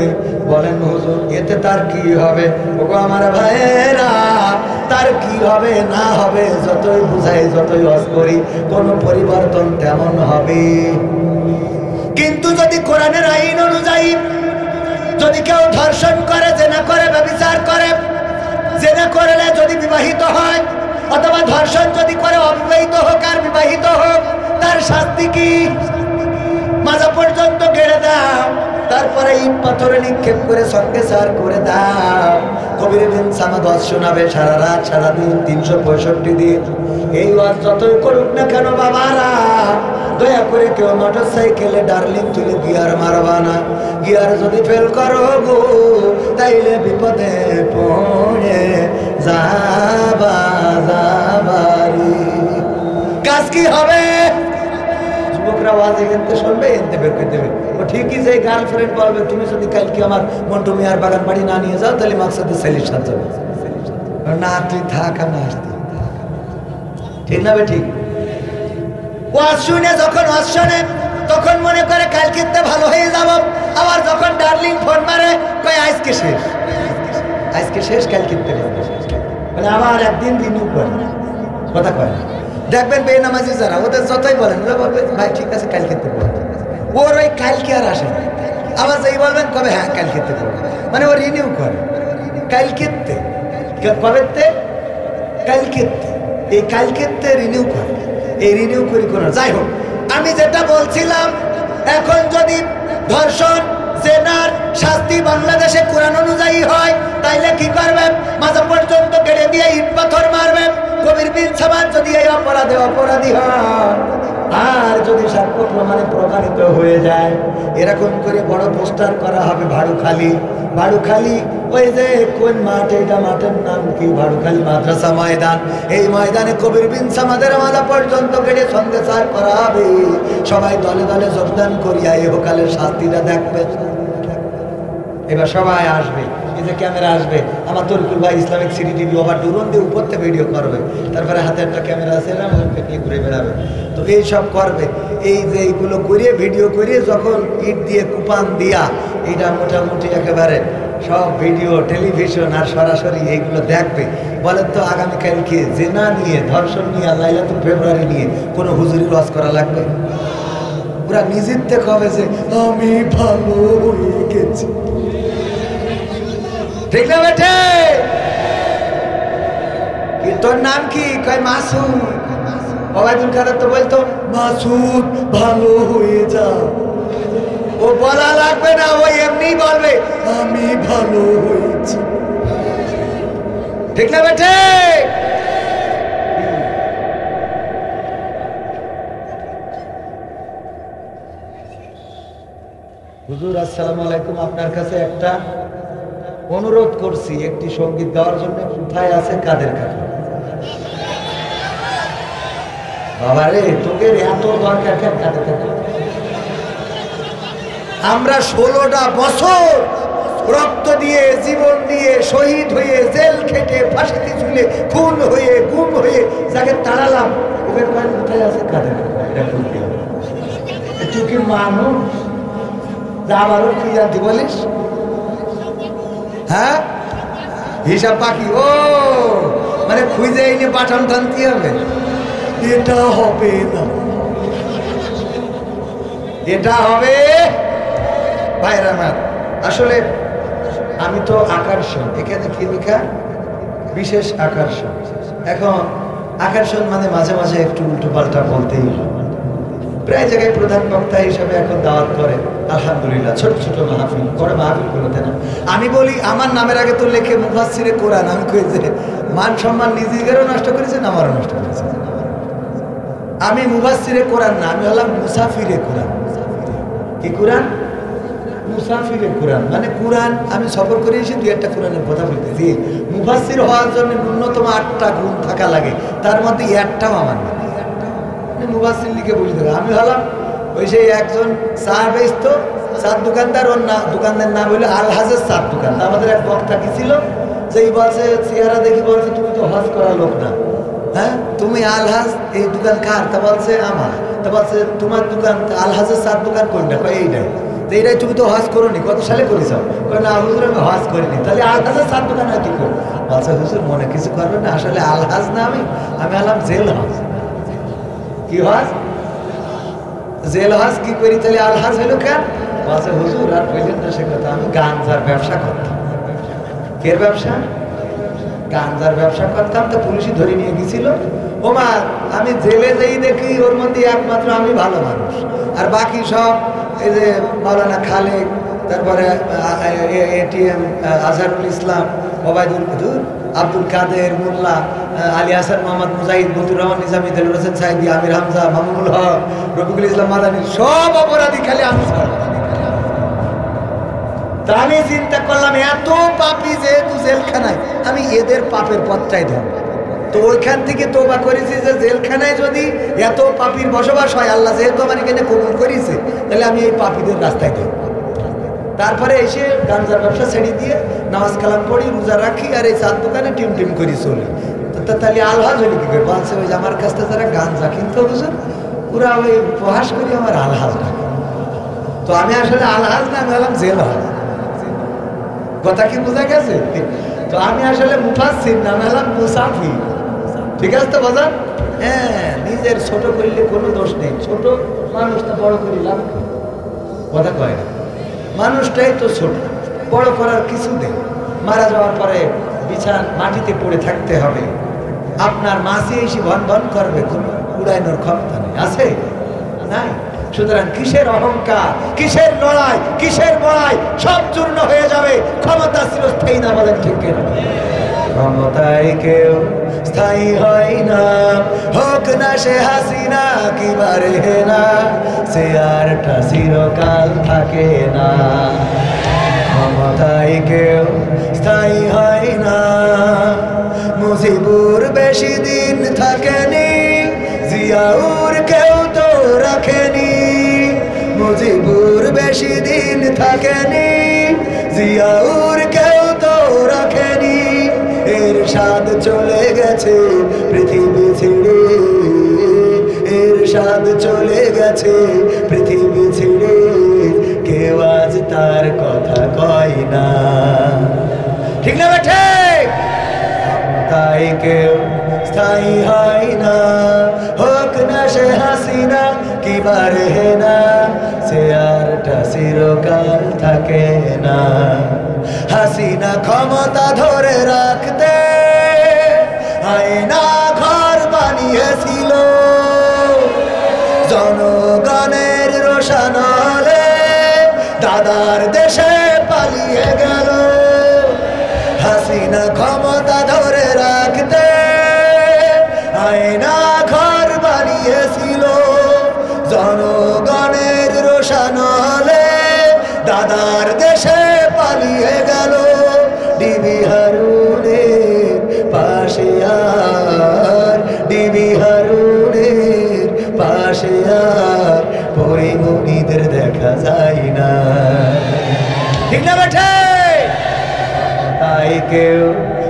S1: বলেন হুজুর এতে তার কি হবে? ওগো আমার ভাইয়েরা, তার কি হবে না হবে যতই বুঝাই, যতই ওয়াজ করি, কোনো পরিবর্তন তেমন হবে। কিন্তু যদি কোরআনের আইন অনুযায়ী যদি কেউ ধর্ষণ করে, জেনা করে, ব্যভিচার করে, জেনা করলে যদি বিবাহিত হয়, অথবা ধর্ষণ যদি করে অবিবাহিত হোক আর বিবাহিত হোক, তার শাস্তি কি? মাজা পর্যন্ত গেড়ে দাও, তারপরে ইট পাথরে নিক্ষেপ করে সঙ্গে সার করে দাও। কবির দিন সামাদ ওয়াজ শোনাবে সারা রাত সারা দিন 365 দিন। এই ওয়াজ যতই করুক না কেন বাবারা, দয়া করে কেউ মোটর সাইকেলে ডার্লিং তুলে গিয়ার মারবা না। গিয়ার যদি ফেল করো গো, তাইলে বিপদে পড়ে যাবা যাবারি। কাজ কি হবে? যুবকরা ওয়াজে এনতে শুনবে, এনতে বের করে দেবে। ও ঠিকই যে গার্লফ্রেন্ড বলবে, তুমি যদি কালকে আমার মন্টু মিয়ার বাগান বাড়ি না নিয়ে যাও, তাহলে মাকসাদে ছেলের সাথে যাবে না। তুই থাক, আমি আসতে। ঠিক না বে? ঠিক। ওয়াজ শুনে যখন ওয়াজ শোনে তখন মনে করে কালকে ভালো হয়ে যাব। আবার যখন ডার্লিং ফোন মারে, কয় আজকে শেষ, আজকে শেষ, কালকে মানে আবার একদিন রিনিউ করে কথা কয়। দেখবেন বেনামাজি যারা, ওদের যতই বলেন ওরা বলবে ভাই ঠিক আছে কালকে ওর ওই কালকে আর আসে। আবার যেই বলবেন কবে হ্যাঁ কালকে মানে ও রিনিউ করে। কালকে কবে? কালকে। এই কালকে রিনিউ করে। এই রিনিউ করি কোনো, যাই হোক আমি যেটা বলছিলাম, এখন যদি ধর্ষণ জেনার শাস্তি বাংলাদেশে কোরআন অনুযায়ী হয়, তাইলে কি করবেন? মাথা পর্যন্ত কেড়ে দিয়ে ইট পাথর মারবেন। কবির বিন সামাদ যদি এই অপরাধে অপরাধী হন, আর যদি সাক্ষ্য প্রমাণে প্রমাণিত হয়ে যায়, এরকম করে বড় পোস্টার করা হবে ভাড়ুখালী। ভাড়ুখালী ওই যে কোন মাঠ, এটা মাঠের নাম কি? ভাড়ুখালী মাদ্রাসা ময়দান। এই ময়দানে কবির বিন সামাদের মাথা পর্যন্ত কেটে সন্দেশার করা হবে। সবাই দলে দলে যোগদান করিয়া ইহকালের শাস্তিটা দেখবে। এবার সবাই আসবে, এই যে ক্যামেরা আসবে, আমার তরকুল ভাই ইসলামিক সিটি টিভি আবার ড্রোন দিয়ে উপর থেকে ভিডিও করবে, তারপরে হাতে একটা ক্যামেরা আছে না, ঘুরে বেড়াবে। তো এই সব করবে, এই যে এইগুলো করিয়ে ভিডিও করিয়ে যখন ইট দিয়ে কুপান দিয়া, এইটা মোটামুটি একেবারে সব ভিডিও টেলিভিশন আর সরাসরি এইগুলো দেখবে। বলেন তো আগামীকালকে জেনা নিয়ে, ধর্ষণ নিয়ে, লাইলাতুল ফেব্রুয়ারি নিয়ে কোনো হুজুরি লস করা লাগবে? ওরা নিজের থেকে হবে যে আমি ভালো হয়ে গেছি, ঠিক না বেটে? তোর নাম কি? কয় মাসুদ। ওবায়দুল কাদের তো বলতো মাসুদ ভালো হয়ে যা। ও বলা লাগবে না, ও এমনি বলবে আমি ভালো হয়েছি, ঠিক না বেটে? হুজুর আসসালামু আলাইকুম, আপনার কাছে একটা অনুরোধ করছি, একটি সঙ্গীত গাওয়ার জন্য। কোথায় আছে কাদের কাছে? বাবা রে, তোকে এত দরকার কেন কাদের কাছে? আমরা 16টা বছর রক্ত দিয়ে, জীবন দিয়ে, শহীদ হয়ে, জেল খেটে, ফাঁসিতে ঝুলে, খুন হয়ে, গুম হয়ে যাকে তাড়ালাম, ওদের কোথায় আছে কাদের কাছে? তুই কি মানুষ? আবারও কি জানতে বলিস? হ্যাঁ, হিসাব বাকি। ও মানে খুঁজে এনে পাঠান টানতে হবে? এটা হবে না, এটা হবে ভাইরা আমার। আসলে আমি তো আকর্ষণ, এখানে কি লেখা? বিশেষ আকর্ষণ। এখন আকর্ষণ মানে মাঝে মাঝে একটু উল্টো পাল্টা বলতেই হয়। প্রায় জায়গায় প্রধান বক্তা হিসাবে এখন দাওয়াত করে, আলহামদুলিল্লাহ। ছোট ছোট মাহফিল করে, মাহফিলগুলোতে না। আমি বলি আমার নামের আগে তো লেখে মুফাসসিরে কোরআন। আমি কই যে মান সম্মান নিজেদেরও নষ্ট করেছেন, আমারও নষ্ট করেছেন। আমি মুফাসসিরে কোরআন না, আমি হলাম মুসাফিরে কোরআন। কি কোরআন? মুসাফিরে কোরআন। মানে কোরআন আমি সফর করে এসে দুই একটা কোরআনের কথা বলতেছি। মুফাসসির হওয়ার জন্য ন্যূনতম 8টা গুণ থাকা লাগে, তার মধ্যে একটাও আমার না। মুফাসসির লিখে বুঝতে হবে। আমি হলাম ওই সেই একজন চা বেচতো, চার দোকানদার। ওর না দোকানদার নাম হইলো আলহাজের চার দোকান। আমাদের এক বক্তা কি ছিল, যে বলছে চেহারা দেখি বলছে তুমি তো হজ করা লোক না, হ্যাঁ তুমি আলহাজ, এই দোকান কার? তা বলছে আমার। তা বলছে তোমার দোকান আলহাজের চার দোকান কোনটা? কয় এইটাই। তো এইটাই তুমি তো হজ করো নি, কত সালে করেছ? কয় না হুজুর আমি হজ করিনি। তাহলে আলহাজের চার দোকান হয় কি করে? বলছে হুজুর মনে কিছু করবে না, আসলে আলহাজ না, আমি হলাম জেল হজ। কি হজ? জেল হজ। কি করি তাহলে আলহাজ হইল কেন? বলছে হুজুর আর বললেন না সে কথা, আমি গাঞ্জার ব্যবসা করতাম। কের ব্যবসা? গাঞ্জার ব্যবসা করতাম। তো পুলিশই ধরে নিয়ে গেছিল। ও মা, আমি জেলে যেই দেখি ওর মধ্যে একমাত্র আমি ভালো মানুষ, আর বাকি সব এই যে মাওলানা খালেক, তারপরে এটিএম আজহারুল ইসলাম, ওবায়দুল আব্দুল কাদের মোল্লা, আলী হাসান, মোহাম্মদ মুজাহিদ, মতিউর রহমান নিজামী, দেলোয়ার হোসেন সাইদি, আমির হামজা, মামুনুল হক, রফিকুল ইসলাম মাদানী, সব অপরাধী খালি আমি। তা আমি চিন্তা করলাম এত পাপি যেহেতু জেলখানায়, আমি এদের পাপের পথটাই ধর। তো ওইখান থেকে তোবা করেছি যে জেলখানায় যদি এত পাপির বসবাস হয়, আল্লাহ যেহেতু আমার এখানে কবুল করেছে, তাহলে আমি এই পাপীদের রাস্তায় ধর। তারপরে এসে গাঞ্জার ব্যবসা ছেড়ে দিয়ে নামাজ কালাম পড়ি, রোজা রাখি, আর এই চার দোকানে টিম টিম করি চলি। তাহলে আলহাজ হলি কি করে? বলছে ওই যে আমার কাছ থেকে যারা গাঞ্জা কিনতে হুজুর, ওরা ওই উপহাস করি আমার আলহাজ ডাকে। তো আমি আসলে আলহাজ না, আমি হলাম জেল হজ। কথা কি বোঝা গেছে? তো আমি আসলে মুফাসসির না, আমি হলাম মুসাফির। ঠিক আছে তো বাজার? হ্যাঁ, নিজের ছোট করলে কোনো দোষ নেই। ছোট মানুষটা বড় করিলাম, কথা কয় না। মানুষটাই তো ছোট, বড় করার কিছু নেই। মারা যাওয়ার পরে বিছান মাটিতে পড়ে থাকতে হবে। আপনার মাসি এসে ভন ভন করবে, কোনো উড়াইনোর ক্ষমতা নেই। আছে? নাই। সুতরাং কিসের অহংকার, কিসের লড়াই, কিসের বড়াই, সব চূর্ণ হয়ে যাবে। ক্ষমতা চিরস্থায়ী না, বলেন ঠিক কিনা? ক্ষমতায় কেউ স্থায়ী হয় না, হোক না সে হাসিনা কিবারে না, সে আরটা চিরকাল থাকে না। ক্ষমতায় কেউ স্থায়ী হয় না, মুজিবুর বেশি দিন থাকেনি, জিয়াউর কেউ তো রাখেনি। মুজিবুর বেশি দিন থাকেনি, জিয়াউর কেউ তো রাখেনি। এরশাদ চলে গেছে পৃথিবী ছেড়ে, এরশাদ চলে গেছে পৃথিবী ছেড়ে, কেউ আজ তার কথা কয় না। ঠিক না বেঠে? তাই কেউ স্থায়ী হয় না, হোক না সে হাসিনা কিবারে না, সে আরটা চিরকাল থাকে না। হাসিনা ক্ষমতা ধরে রাখতে আয়না ঘর বানিয়েছিল, জনগণের রোশানলে দাদার দেশে পালিয়ে গেল। হাসিনা ক্ষমতা ধরে রাখতে আয়না ঘর বানিয়েছিল, জনগণের রোশানলে দাদার দেশে পালিয়ে গেল। ডিবি হারুনের পাশে আর, ডিবি হারুনের পাশে আর পরিমণিদের দেখা যায় না। ঠিক না বেঠে? তাই কেউ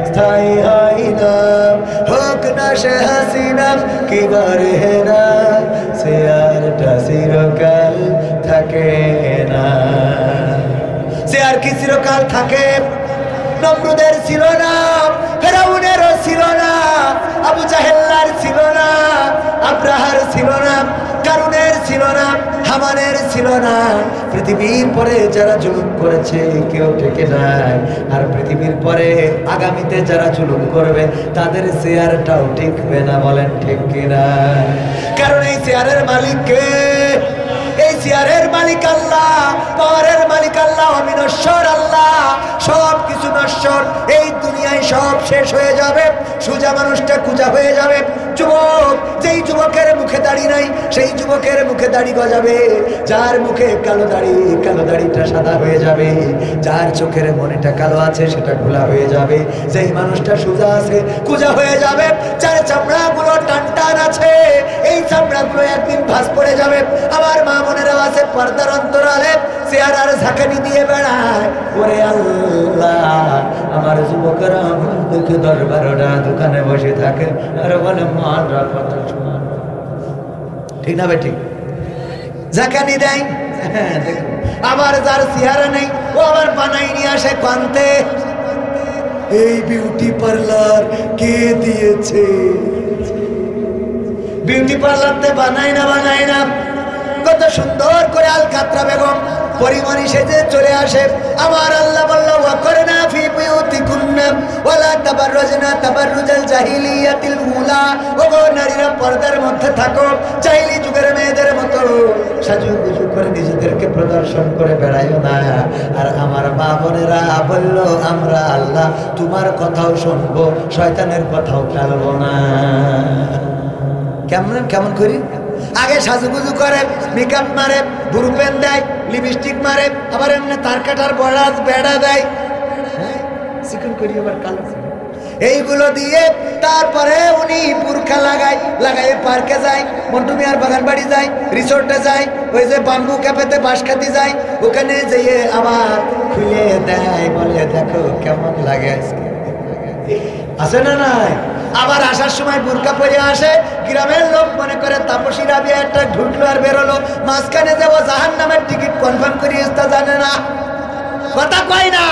S1: স্থায়ী হয় না, হোক না সে হাসিনা কিবারে না, সে আরটা চিরকাল থাকে না। সে আর কি চিরকাল থাকে? নমরুদের ছিল না, ফেরাউনেরও ছিল না, আবু জাহেল্লার ছিল না, আব্রাহার ছিল না, কারুনের ছিল না, হামানের ছিল না। পৃথিবীর পরে যারা জুলুম করেছে কেউ টেকে নাই, আর পৃথিবীর পরে আগামীতে যারা জুলুম করবে তাদের চেয়ারটাও টিকবে না, বলেন ঠিক কিনা? কারণ এই চেয়ারের মালিক কে? এই চেয়ারের মালিক আল্লাহ, পাওয়ারের মালিক আল্লাহ, অবিনশ্বর আল্লাহ। সব কিছু নশ্বর, এই দুনিয়ায় সব শেষ হয়ে যাবে, সোজা মানুষটা কুজা হয়ে যাবে। যুবক, যেই যুবকের মুখে দাড়ি নাই সেই যুবকের মুখে দাড়ি গজাবে, যার মুখে কালো দাড়ি, কালো দাড়িটা সাদা হয়ে যাবে, যার চোখের মনেটা কালো আছে সেটা খোলা হয়ে যাবে, যেই মানুষটা সোজা আছে কুজা হয়ে যাবে, যার চামড়াগুলো টান টান আছে এই চামড়াগুলো একদিন ভাঁজ পড়ে যাবে। আমার মা বোনেরাও আছে পর্দার অন্তরালে চেয়ার আর ঝাঁকানি দিয়ে বেড়ায়। ওরে আল্লাহ, আমার যুবকেরা দেখে 10-12টা দোকানে বসে থাকে আর বলে মান রাখা। ঠিক না বেঠিক? ঝাঁকানি দেয়। আবার যার চেহারা নেই ও আবার বানাই নিয়ে আসে কান্তে। এই বিউটি পার্লার কে দিয়েছে? বিউটি পার্লারতে বানায় না, কত সুন্দর করে আলকাতরা বেগম পরিমণি সেজে চলে আসে। আমার আল্লাহ বলল, ওয়াকরনা ফি বুয়ুতিকুন্না ওয়ালা তাবাররুজনা তাবাররুজাল জাহিলিয়াতিল উলা। ওগো নারীরা পর্দার মধ্যে থাকো, জাহিলি যুগের মেয়েদের মতো সাজুগুজু করে নিজেদেরকে প্রদর্শন করে বেড়াইও না। আর আমার মা বোনেরা বলল, আমরা আল্লাহ তোমার কথাও শুনবো, শয়তানের কথাও ফেলবো না। কেমন করি? আগে সাজুগুজু করে, মেকআপ মারে, ব্রু পেন দেয়, লিপস্টিক মারে, আবার এমনি তার কাটার বড়াজ বেড়া দেয়, চিকন করি আবার কালো। এইগুলো দিয়ে তারপরে উনি বুরখা লাগাই পার্কে যায়, মন্টু মিয়ার বাগান বাড়ি যায়, রিসোর্টে যায়, ওই যে বাম্বু ক্যাফেতে বাঁশ খাতি যায়, ওখানে যেয়ে আবার খুলে দেয়, বলে দেখো কেমন লাগে আজকে। আছে না নাই? আবার আসার সময় বুরকা পরে আসে, গ্রামের লোক মনে করে তাপসী রাবিয়া একটা ঢুকলো আর বেরোলো, মাঝখানে যাবো জাহান্নামের টিকিট কনফার্ম করিয়ে তা জানে না, কথা কয় না।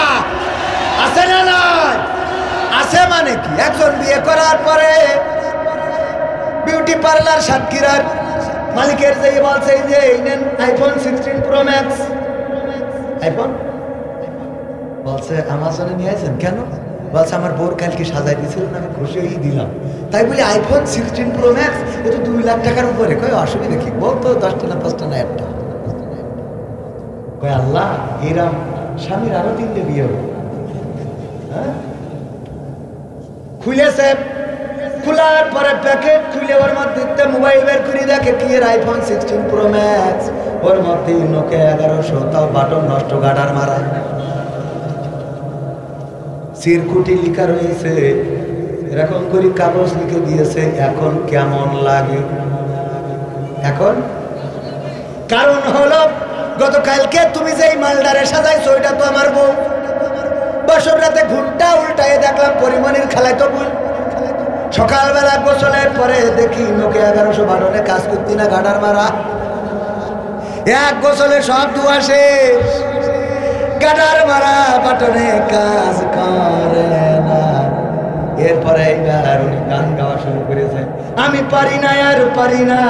S1: আছে না নাই? আছে মানে কি? একজন বিয়ে করার পরে বিউটি পার্লার সাতক্ষীরার মালিকের যে বলছে যে এই নেন আইফোন 16 প্রো ম্যাক্স। আইফোন বলছে আমাজনে নিয়ে আসেন কেন? বলছে আমার বোর কালকে সাজাই দিয়েছিল না, আমি খুশি হয়েই দিলাম। তাই বলি আইফোন 16 প্রো ম্যাক্স এ তো 2 লাখ টাকার উপরে, কয় অসুবিধা কি, বল তো 10টা না 5টা না একটা। কয় আল্লাহ এরম স্বামীর আরো 3টে বিয়ে হবে। হ্যাঁ, খুলেছে, খোলার পরে প্যাকেট খুলে ওর মধ্যে মোবাইল বের করে দেখে কি এর আইফোন 16 প্রো ম্যাক্স, ওর মধ্যে নোকিয়া 1100, তাও বাটন নষ্ট, গাডার মারা, সিরকুটি লিখা রয়েছে, এরকম করে কাগজ লিখে দিয়েছে। এখন কেমন লাগে? এখন কারণ হলো গতকালকে তুমি যেই মালদারে সাজাইছো ওইটা তো আমার বউ। বছর রাতে ঘুমটা উল্টায় দেখলাম পরিমণির খালাই তো বল। সকালবেলা গোসলের পরে দেখি নোকিয়া 1100 বাটনে কাজ করতি না, গাডার মারা। এক গোসলে সব ধোয়া শেষ, গাডার মারা, বাটনে কাজ করে না। এরপরে এইবার উনি গান গাওয়া শুরু করেছে, আমি পারি না আর পারি না,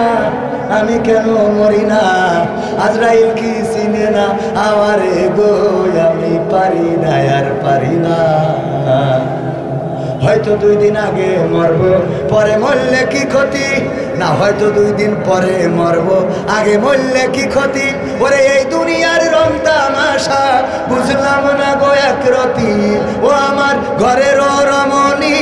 S1: আমি কেন মরি না, আজরাইল কি চিনে না আমারে গো, আমি পারি না আর পারি না। হয়তো 2 দিন আগে মরবো, পরে মরলে কি ক্ষতি, না হয়তো 2 দিন পরে মরবো, আগে মরলে কি ক্ষতি। ওরে এই দুনিয়ার রং তামাশা বুঝলাম না গো একরতি, ও আমার ঘরের রমণী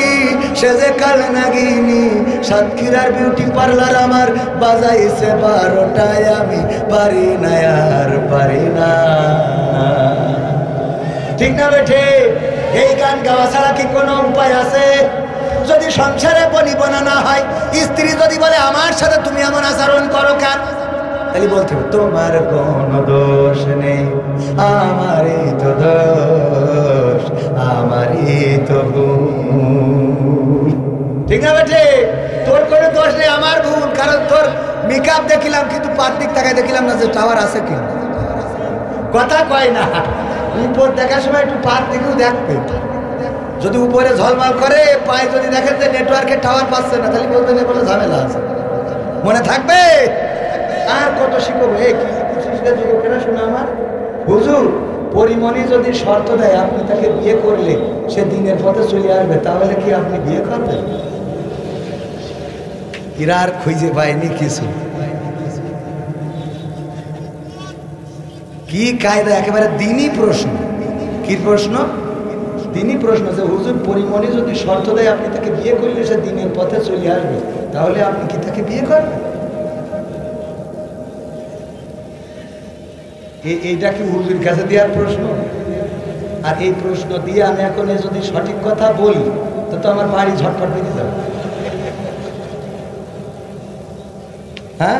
S1: সে যে কাল নাগিনী, সাতক্ষীরার বিউটি পার্লার আমার বাজাইছে 12টায়, আমি পারি না আর পারি না। ঠিক না বেঠে? এই গান গাওয়া ছাড়া কি কোনো উপায় আছে? যদি সংসারে বনিবনা না হয়, স্ত্রী যদি বলে আমার সাথে তুমি এমন আচরণ করো কেন, তাহলে বলতে হবে তোমার কোনো দোষ নেই, আমারই তো দোষ, আমারই তো ভুল। ঠিক না বেঠে? তোর কোনো দোষ নেই, আমার ভুল। কারণ তোর মেকআপ দেখিলাম কিন্তু পাবলিক তাকায় দেখিলাম না যে টাওয়ার আছে কি, কথা কয় না। উপর দেখার সময় একটু পার দিকেও দেখবে, যদি উপরে ঝলমাল করে পায়ে যদি দেখেন যে নেটওয়ার্কের টাওয়ার পাচ্ছে না, তাহলে বলতে নেই কোনো ঝামেলা আছে, মনে থাকবে। আর কত শিখবো, যুবকেরা শোনা আমার হুজুর, পরিমণি যদি শর্ত দেয় আপনি তাকে বিয়ে করলে সে দিনের পথে চলে আসবে, তাহলে কি আপনি বিয়ে করবেন? এরা আর খুঁজে পায়নি কিছু, কি কায়দা, একেবারে দিনই প্রশ্ন। কি প্রশ্ন? দিনই প্রশ্ন, যে হুজুর পরিমণি যদি শর্ত দেয় আপনি তাকে বিয়ে করলে সে দিনের পথে চলে আসবে, তাহলে আপনি কি তাকে বিয়ে করবেন? এইটা কি হুজুর কাছে দেওয়ার প্রশ্ন? আর এই প্রশ্ন দিয়ে আমি এখন যদি সঠিক কথা বলি তো আমার বাড়ি ঝটপট বেরিয়ে যাবে। হ্যাঁ,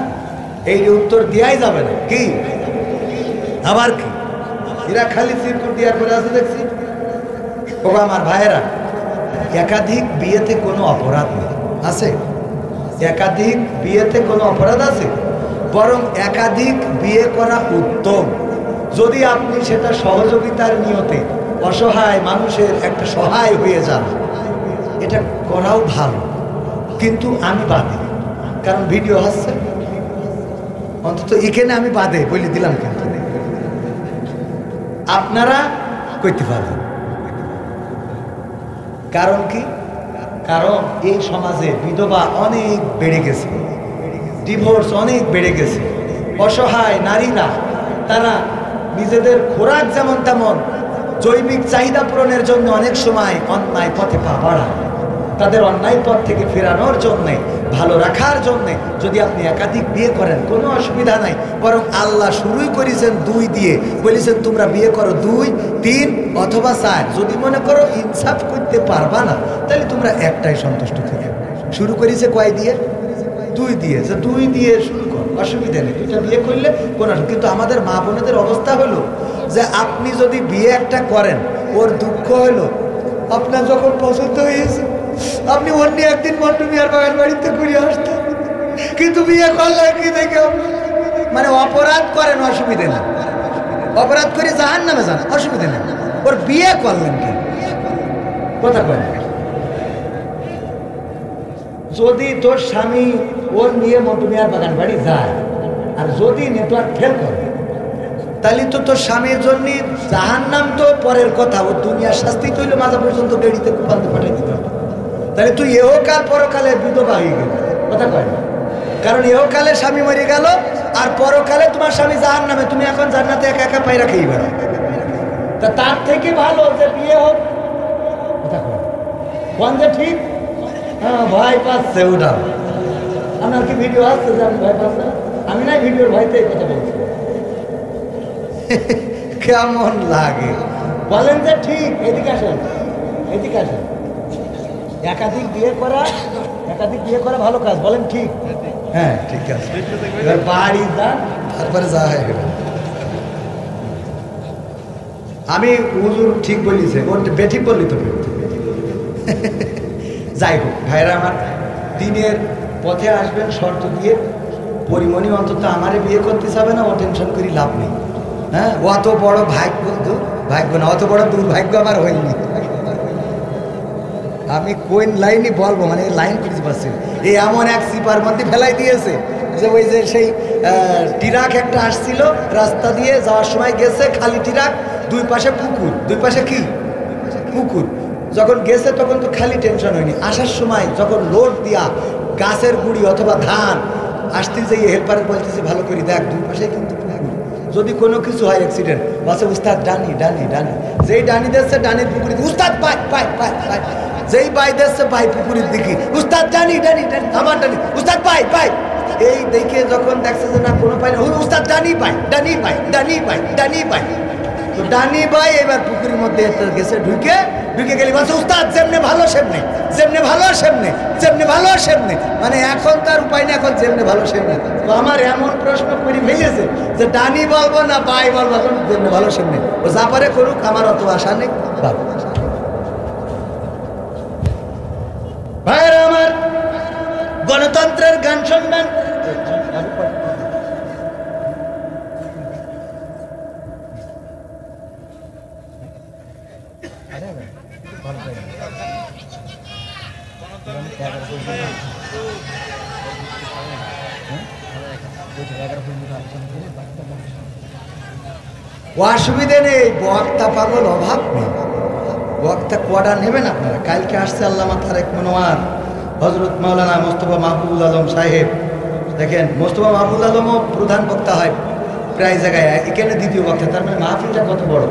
S1: এই উত্তর দেওয়াই যাবে না। কি আবার কি, এরা খালি সিরকুট দেওয়ার পরে আছে দেখছি। ও আমার ভাইয়েরা, একাধিক বিয়েতে কোনো অপরাধ নেই, আছে? একাধিক বিয়েতে কোনো অপরাধ আছে? বরং একাধিক বিয়ে করা উত্তম, যদি আপনি সেটা সহযোগিতার নিয়তে অসহায় মানুষের একটা সহায় হয়ে যান, এটা করাও ভালো। কিন্তু আমি বাদে, কারণ ভিডিও হচ্ছে, অন্তত এখানে আমি বাদে বলে দিলাম, কিন্তু আপনারা করতে পারবেন। কারণ কি? কারণ এই সমাজে বিধবা অনেক বেড়ে গেছে, ডিভোর্স অনেক বেড়ে গেছে। অসহায় নারীরা তারা নিজেদের খোরাক যেমন তেমন জৈবিক চাহিদা পূরণের জন্য অনেক সময় অন্যায় পথে পা বাড়ায়। তাদের অন্যায় পথ থেকে ফেরানোর জন্যে, ভালো রাখার জন্যে যদি আপনি একাধিক বিয়ে করেন কোনো অসুবিধা নাই। বরং আল্লাহ শুরুই করেছেন 2 দিয়ে, বলেছেন তোমরা বিয়ে করো 2, 3 অথবা 4। যদি মনে করো ইনসাফ করতে পারবা না, তাহলে তোমরা একটাই সন্তুষ্ট থেকে। শুরু করেছে কয় দিয়ে? 2 দিয়ে। যে 2 দিয়ে শুরু কর, অসুবিধা নেই, 2টা বিয়ে করলে কোনো। কিন্তু আমাদের মা বোনেদের অবস্থা হলো যে আপনি যদি বিয়ে একটা করেন, ওর দুঃখ হলো আপনার যখন পছন্দ হয়েছে আপনি অন্য একদিন মন্টু মিয়ার বাগান বাড়িতে ঘুরে আসতেন, কিন্তু বিয়ে করলে কি দেখে মানে অপরাধ করেন, অসুবিধে নেই। অপরাধ করে জাহান্নামে যান, অসুবিধে নেই। ওর বিয়ে করলেন কেন? কথা কয়। যদি তোর স্বামী ওর নিয়ে মন্টু মিয়ার বাগান বাড়ি যায়, আর যদি নেটওয়ার্ক ফেল করে, তাহলে তো তোর স্বামীর জন্য জাহান্নাম তো পরের কথা, ও দুনিয়ার শাস্তি তৈল মাজা পর্যন্ত বেড়িতে কুপান্তে পাঠিয়ে দিতে হবে। তাহলে তুই এহকাল পরকালে বিধবা হয়ে গেল, কথা কয় না? কারণ এহকালে স্বামী মরে গেল আর পরকালে তোমার স্বামী জাহান্নামে, তুমি এখন জান্নাতে একা একা পায়রা খেয়ে বেড়াও। তা তার থেকে ভালো যে বিয়ে হোক, কথা কয় কোন যে ঠিক। হ্যাঁ ভয় পাচ্ছে ওটা, আপনার কি ভিডিও আসছে যে আমি ভয় পাচ্ছে? আমি না ভিডিওর ভয়তে এই কথা বলছি। কেমন লাগে বলেন যে ঠিক? এদিকে আসেন, এদিকে আসেন। একাধিক বিয়ে করা ভালো কাজ, বলেন ঠিক? হ্যাঁ ঠিক আছে, এবার বাড়ি যান তারপরে যা হয়। আমি হুজুর ঠিক বলিছে, ওর বেঠিক বললি তো। যাই হোক ভাইরা আমার, দিনের পথে আসবেন শর্ত দিয়ে। পরিমণি অন্তত আমারে বিয়ে করতে চাবে না, ও টেনশন করি লাভ নেই। হ্যাঁ, অত বড় ভাগ্য না, অত বড় দুর্ভাগ্য আমার হয়নি। আমি কোন লাইনই বলবো, মানে লাইন খুঁজতে পারছি। এই এমন এক সিপার মধ্যে ফেলাই দিয়েছে যে ওই যে সেই ট্রাক একটা আসছিল রাস্তা দিয়ে যাওয়ার সময়, গেছে খালি ট্রাক, দুই পাশে পুকুর, দুই পাশে কি পুকুর। যখন গেছে তখন তো খালি টেনশন হয়নি, আসার সময় যখন লোড দিয়া গাছের গুড়ি অথবা ধান আসতে যাই, হেল্পার বলতেছে ভালো করে দেখ দুই পাশে কিন্তু পুকুর, যদি কোনো কিছু হয় অ্যাক্সিডেন্ট। বলছে উস্তাদ ডানি ডানি ডানি, যেই ডানি দিচ্ছে ডানির পুকুরি, উস্তাদ পাই পাই পাই পাই, যেই বাই দিচ্ছে বাই পুকুরের দিকে, উস্তাদ ডানি ডানি ডানি, আমার ডানি, উস্তাদ পাই পাই। এই দেখে যখন দেখছে যে না কোনো পাই না, উস্তাদ ডানি পাই ডানি পাই ডানি পাই ডানি পাই, তো ডানি ভাই এবার পুকুরের মধ্যে গেছে, ঢুকে গেলি বলছে উস্তাদ যেমনে ভালো সেমনে, যেমনে ভালো সেমনে, যেমনে ভালো সেমনে। মানে এখন তার উপায় নেই, এখন যেমনে ভালো সেমনে। তো আমার এমন প্রশ্ন করে ফেলেছে যে ডানি বলবো না বাই বলবো, এখন যেমনে ভালো সেমনে। ও যা পারে করুক, আমার অত আশা নেই। ভাইরা আমার, গণতন্ত্রের গান শুনবেন। অসুবিধে নেই, বক্তা পাগল অভাব নেই। বক্তা কটা নেবেন আপনারা? কালকে আসছে আল্লামা তারেক মনোয়ার, হজরত মাওলানা মোস্তফা মাহবুবুল আলম সাহেব। দেখেন মোস্তফা মাহবুবুল আলমও প্রধান বক্তা হয় প্রায় জায়গায়, এখানে দ্বিতীয় বক্তা। তার মানে মাহফিলটা কত বড়।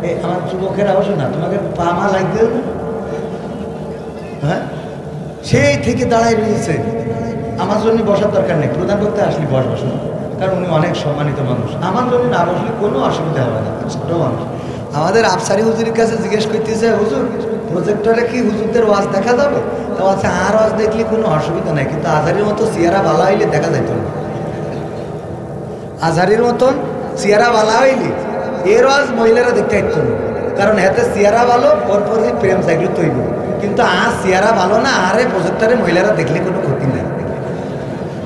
S1: এই আমার যুবকেরা অবশ্য না, তোমাকে পামা লাগবে না? হ্যাঁ, সেই থেকে দাঁড়ায় রয়েছে। আমার জন্য বসার দরকার নেই, প্রধান বক্তা আসলে বসবো, কারণ উনি অনেক সম্মানিত মানুষ। আমার জন্য না বসলে কোনো অসুবিধা হবে না, ছোট মানুষ। আমাদের আফসারি হুজুরের কাছে জিজ্ঞেস করতেছে, হুজুর প্রজেক্টরে কি হুজুরদের ওয়াজ দেখা যাবে? তো আছে আর ওয়াজ দেখলে কোনো অসুবিধা নাই, কিন্তু আজহারির মতো চেহারা বালা হইলে দেখা যাইত না। আজহারির মতন চেহারা বালা হইলে এর ওয়াজ মহিলারা দেখতে পাইত না, কারণ এতে চেহারা ভালো, পরপরই প্রেম চাইলে তৈরি। কিন্তু আজ চেহারা ভালো না, আরে প্রজেক্টরে মহিলারা দেখলে কোনো ক্ষতি নাই,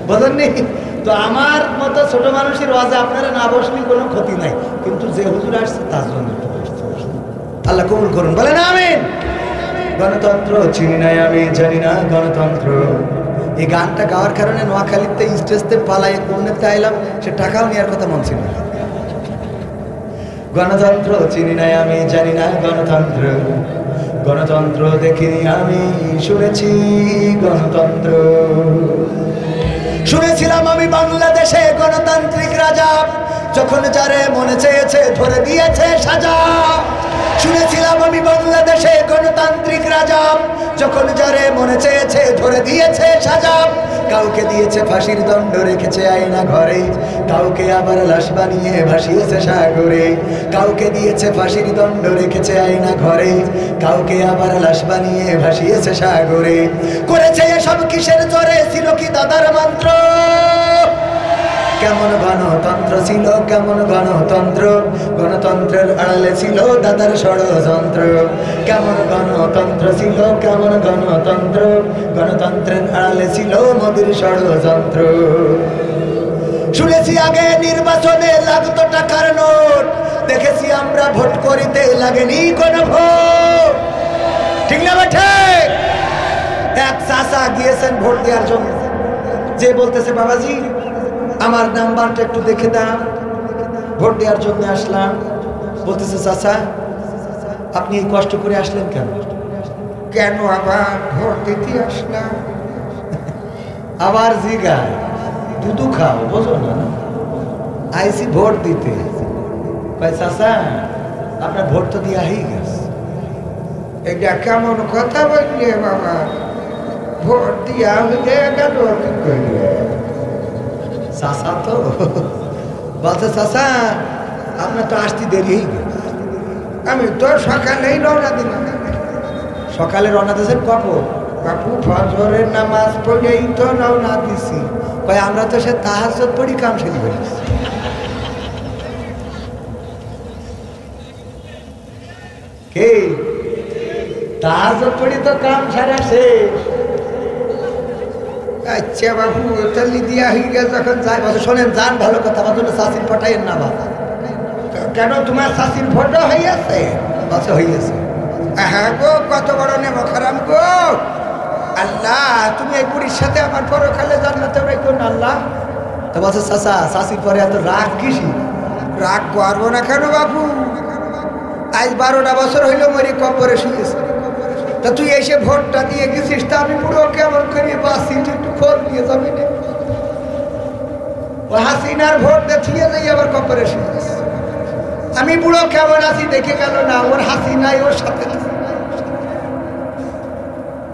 S1: বোঝেননি? তো আমার মতো ছোট মানুষের ওয়াজে আপনারা না বসলে কোনো ক্ষতি নাই, কিন্তু যে হুজুর আসছে তার জন্য আল্লাহ কবুল করুন, বলেন আমিন। গণতন্ত্র চিনি নাই আমি, জানি না গণতন্ত্র। এই গানটা গাওয়ার কারণে নোয়াখালীতে স্টেজতে পালাই কোনেতে আইলাম, সে টাকাও নেওয়ার কথা মন ছিল। গণতন্ত্র চিনি নাই আমি, জানি না গণতন্ত্র। গণতন্ত্র দেখিনি আমি, শুনেছি গণতন্ত্র। শুনেছিলাম আমি বাংলাদেশে গণতান্ত্রিক রাজা, যখন যারে মনে চেয়েছে ধরে দিয়েছে সাজা। শুনেছিলাম আমি বাংলাদেশে গণতান্ত্রিক রাজা, যখন যারে মনে চেয়েছে ধরে দিয়েছে সাজা। কাউকে দিয়েছে ফাঁসির দণ্ড, রেখেছে আয়না ঘরে, কাউকে আবার লাশ বানিয়ে ভাসিয়েছে সাগরে। কাউকে দিয়েছে ফাঁসির দণ্ড, রেখেছে আয়না ঘরে, কাউকে আবার লাশ বানিয়ে ভাসিয়েছে সাগরে। করেছে এসব কিসের জোরে, ছিল কি দাদার মন্ত্র? কেমন গণতন্ত্র ছিল, কেমন গণতন্ত্র? গণতন্ত্রের আড়ালে ছিল দাদার ষড়যন্ত্র। কেমন গণতন্ত্র ছিল, কেমন গণতন্ত্র? গণতন্ত্রের আড়ালে ছিল মোদির ষড়যন্ত্র। শুনেছি আগে নির্বাচনে লাগতো টাকার নোট, দেখেছি আমরা ভোট করিতে লাগেনি কোনো ভোট। ঠিক না ঠিক? এক চাচা গিয়েছেন ভোট দেওয়ার জন্য, যে বলতেছে বাবাজি আমার নাম্বারটা একটু দেখে দাও। ভোট দেওয়ার জন্য আসলাম। বলতেছে চাচা আপনি এই কষ্ট করে আসলেন কেন?
S2: কেন আবার ভোট দিতে আসলাম?
S1: আবার জিগায় দুধু খাও, বোঝো না? আইসি ভোট দিতে। ভাই চাচা আপনার ভোট তো দিয়া হয়ে গেছে।
S2: এটা কেমন কথা বললে বাবা? ভোট দিয়া হয়ে গেল কি করিয়ে?
S1: চাচা তো বলছে চাচা আপনার তো আসতে দেরি হয়ে গেছে।
S2: আমি তো সকালেই রওনা দিলাম।
S1: সকালে রওনা দিয়েছেন কখন?
S2: বাপু ফজরের নামাজ পড়েই তো রওনা দিছি।
S1: ভাই আমরা তো সে তাহাজ্জুদ পড়ি কাম শেষ করেছি। কে তাহাজ্জুদ পড়ি তো কাম সারা শেষ।
S2: আচ্ছা বাবু তাহলে দিয়া হয়ে গেছে যখন
S1: যাই বলছে শোনেন যান ভালো কথা আমার জন্য শাসির পাঠাইয়েন না বাবা।
S2: কেন তোমার শাসির ফটো হইয়াছে?
S1: বাচ্চা হইয়াছে।
S2: হ্যাঁ গো কত বড় নেমো খারাম গো। আল্লাহ তুমি এই বুড়ির সাথে আমার পরকালে জান্নাতে রেখো না আল্লাহ।
S1: তো বলছে চাচা শাসির পরে এত রাগ কিসি?
S2: রাগ করবো না কেন বাবু? আজ 12টা বছর হইলো মরি কবরে শুয়েছে। তা তুই এসে ভোটটা দিয়ে গেছিস, তা আমি পুরো কেমন করে বাঁচি? একটু ভোট দিয়ে যাবি না? ও হাসিনার ভোট দেখিয়ে যাই আবার কবরে শুয়েছে। আমি বুড়ো কেমন আছি দেখে গেল না, ওর হাসিনাই ওর সাথে।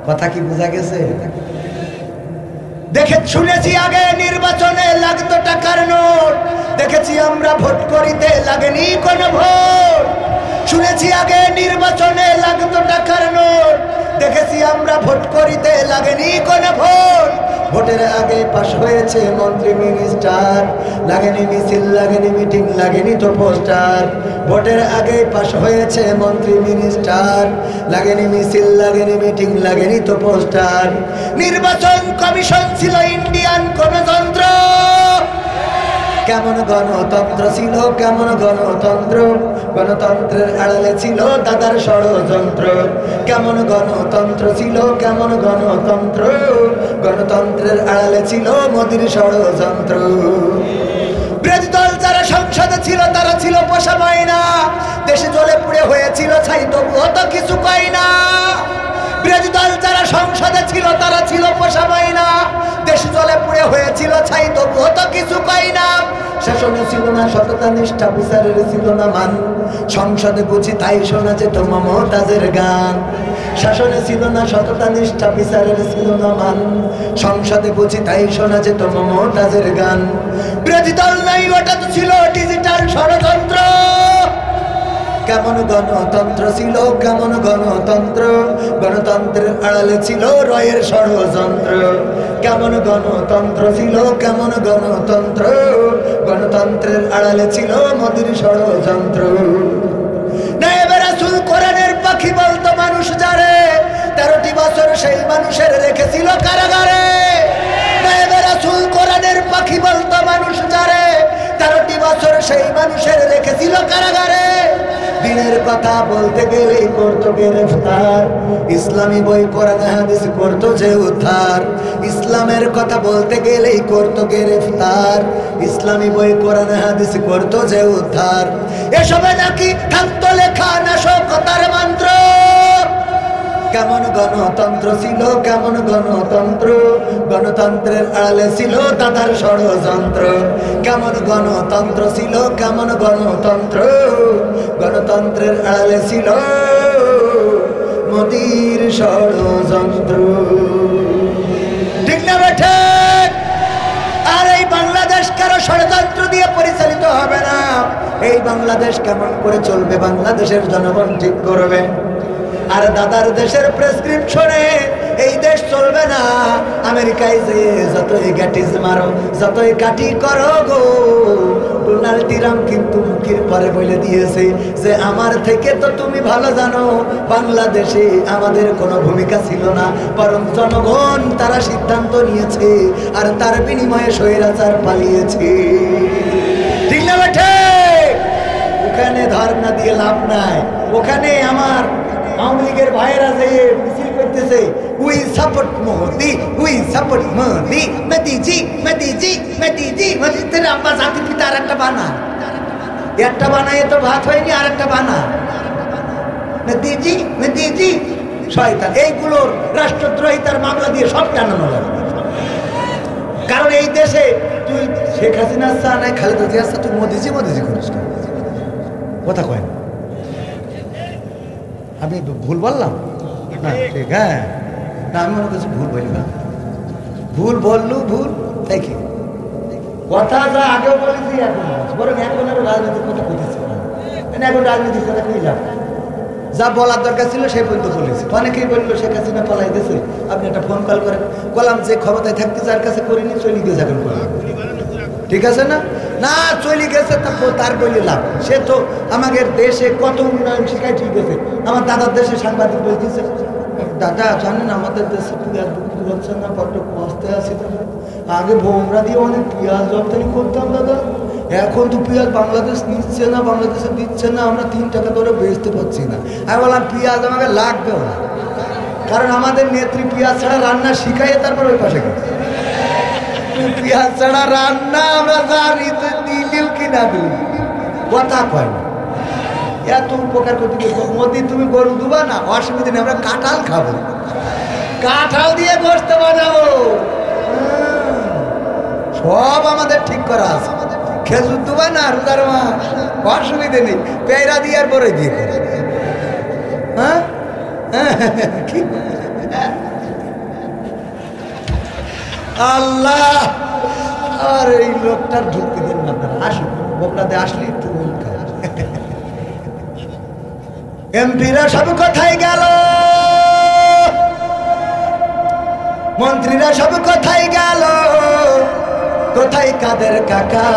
S1: কথা কি বোঝা গেছে? দেখে শুনেছি আগে নির্বাচনে লাগতো টাকার নোট, দেখেছি আমরা ভোট করিতে লাগেনি কোনো ভোট। শুনেছি আগে নির্বাচনে লাগতো টাকার নোট, দেখেছি আমরা ভোট করিতে লাগেনি কোনো ভোট। ভোটের আগে পাশ হয়েছে মন্ত্রী মিনিস্টার, লাগেনি মিছিল লাগেনি মিটিং লাগেনি তো পোস্টার। ভোটের আগে পাশ হয়েছে মন্ত্রী মিনিস্টার, লাগেনি মিছিল লাগেনি মিটিং লাগেনি তো পোস্টার। নির্বাচন কমিশন ছিল ইন্ডিয়ান গণতন্ত্র, কেমন গণতন্ত্র ছিল কেমন গণতন্ত্র। গণতন্ত্রের আড়ালে ছিল দাদার ষড়যন্ত্র। কেমন গণতন্ত্র ছিল কেমন গণতন্ত্র, গণতন্ত্রের আড়ালে ছিল মোদির ষড়যন্ত্র। বিরোধী দল যারা সংসদে ছিল তারা ছিল পোষা মাইনা, দেশে জ্বলে পুড়ে হয়েছিল ছাই তবুও তো কিছু পাই না। বিরোধী দল যারা সংসদে ছিল তারা ছিল পোষা মাইনা, দেশে জ্বলে পুড়ে হয়েছিল ছাই তবুও তো কিছু পাই না। শাসনে ছিল না সততা নিষ্ঠা, বিচারের ছিল না মান, সংসদে বুঝি তাই শোনা যেত মমতাজের গান। শাসনে ছিল না সততা নিষ্ঠা, বিচারের ছিল না মান, সংসদে বুঝি তাই শোনা যেত মমতাজের গান। বিরোধী দল নাই ওটা তো ছিল ডিজিটাল ষড়যন্ত্র, কেমন গণতন্ত্র ছিল কেমন গণতন্ত্র। গণতন্ত্রের আড়ালে ছিল রয়ের ষড়যন্ত্র। কেমন গণতন্ত্র ছিল কেমন গণতন্ত্র, গণতন্ত্রের আড়ালে ছিল মোদির ষড়যন্ত্র। নায়েবে রাসূল কোরআনের পাখি বলতো মানুষ যারে, 13টি বছর সেই মানুষের রেখেছিল কারাগারে। নায়েবে রাসূল কোরআনের পাখি বলতো মানুষ যারে, 13টি বছর সেই মানুষের রেখেছিল কারাগারে। দিনের কথা বলতে গেলেই করতো গ্রেফতার, ইসলামী বই কোরআন হাদিস করতো যে উদ্ধার। ইসলামের কথা বলতে গেলেই করতো গ্রেফতার, ইসলামী বই কোরআন হাদিস করতো যে উদ্ধার। এসবে নাকি থাকতো লেখা নাশকতার মন্ত্র। কেমন গণতন্ত্র ছিল কেমন গণতন্ত্র, গণতন্ত্রের আড়ালে ছিল দাদার ষড়যন্ত্র। কেমন গণতন্ত্র ছিল কেমন গণতন্ত্র, গণতন্ত্রের আড়ালে ছিল মোদির ষড়যন্ত্র। ঠিক না বেঠে? আর এই বাংলাদেশ কারো ষড়যন্ত্র দিয়ে পরিচালিত হবে না। এই বাংলাদেশ কেমন করে চলবে বাংলাদেশের জনগণ ঠিক করবে। আর দাদার দেশের প্রেসক্রিপশনে এই দেশ চলবে না। আমেরিকায় যে যতই গ্যাটিস মারো যতই কাটি করো গো, ডোনাল্ড ট্রাম্প কিন্তু মুখের পরে বলে দিয়েছে যে আমার থেকে তো তুমি ভালো জানো বাংলাদেশে আমাদের কোনো ভূমিকা ছিল না, বরং জনগণ তারা সিদ্ধান্ত নিয়েছে আর তার বিনিময়ে স্বৈরাচার পালিয়েছে। ঠিক না বেঠে? ওখানে ধর্ণা দিয়ে লাভ নাই। ওখানে আমার আওয়ামী লীগের ভাইয়েরা যে মিছিল করতেছে, we support Modi, we support Modi, মোদিজি মোদিজি মোদিজি। মসজিদের আব্বা জাতির পিতা আর একটা বানা। একটা বানাইয়ে তো ভাত হয়নি, আর একটা বানা দিদি শয়তান। এইগুলোর রাষ্ট্রদ্রোহিতার মামলা দিয়ে সব টানানো লাগবে। কারণ এই দেশে তুই শেখ হাসিনা চা নাই, খালেদা জিয়া চা, তুই মোদিজি করিস কথা কয় না। আমি ভুল বললাম না? ঠিক, হ্যাঁ না, আমি মনে করছি ভুল বলি না। ভুল বললু ভুল, তাই কি কথা যা আগেও বলেছি এখন বরং এখন আরো রাজনীতির কথা বলতেছি না। এখন রাজনীতির কথা কইলাম, যা বলার দরকার ছিল সেই পর্যন্ত বলেছি। অনেকেই বললো শেখ হাসিনা পালাই গেছে, আপনি একটা ফোন কল করেন। বললাম যে ক্ষমতায় থাকতে যার কাছে করিনি, চলে গিয়ে যাবেন করলাম, ঠিক আছে না? না চলে গেছে তার বলি লাভ। সে তো আমাদের দেশে কত উন্নয়ন শিখায়, ঠিক আছে। আমার দাদার দেশে সাংবাদিক বলতেছে, দাদা জানেন আমাদের দেশে পেঁয়াজ বিক্রি হচ্ছে না, বড্ড কষ্টে আছে দাদা। আগে বোমরা দিয়ে অনেক পেঁয়াজ রপ্তানি করতাম দাদা, এখন তো পেঁয়াজ বাংলাদেশ নিচ্ছে না, বাংলাদেশে দিচ্ছে না, আমরা 3 টাকা করে বেচতে পারছি না। আমি বললাম পেঁয়াজ আমাকে লাগবেও না, কারণ আমাদের নেত্রী পেঁয়াজ ছাড়া রান্না শিখাইয়ে তারপর ওই পাশে গেছে। পেঁয়াজ ছাড়া রান্না আমরা জানি, তো দিলেও কি না দিল কথা কয় না। এত উপকার করতে মোদি তুমি গরু দুবা না, অসুবিধা নেই, আমরা কাঁঠাল খাবো, কাঁঠাল দিয়ে গোস্ত বানাবো, সব আমাদের ঠিক করা আছে। খেজুর দুবা না, রোজার মাস, অসুবিধে নেই, পেয়ারা দিয়ে আর বড়ই দিয়ে করে। হ্যাঁ আল্লাহ, আর এই লোকটার ঢুকতে দেন না আপনারা, আসুন বোকরাতে আসলে একটু এমপিরা সব কোথায় গেল, মন্ত্রীরা সব কোথায় গেল, কোথায় কাদের কাকা,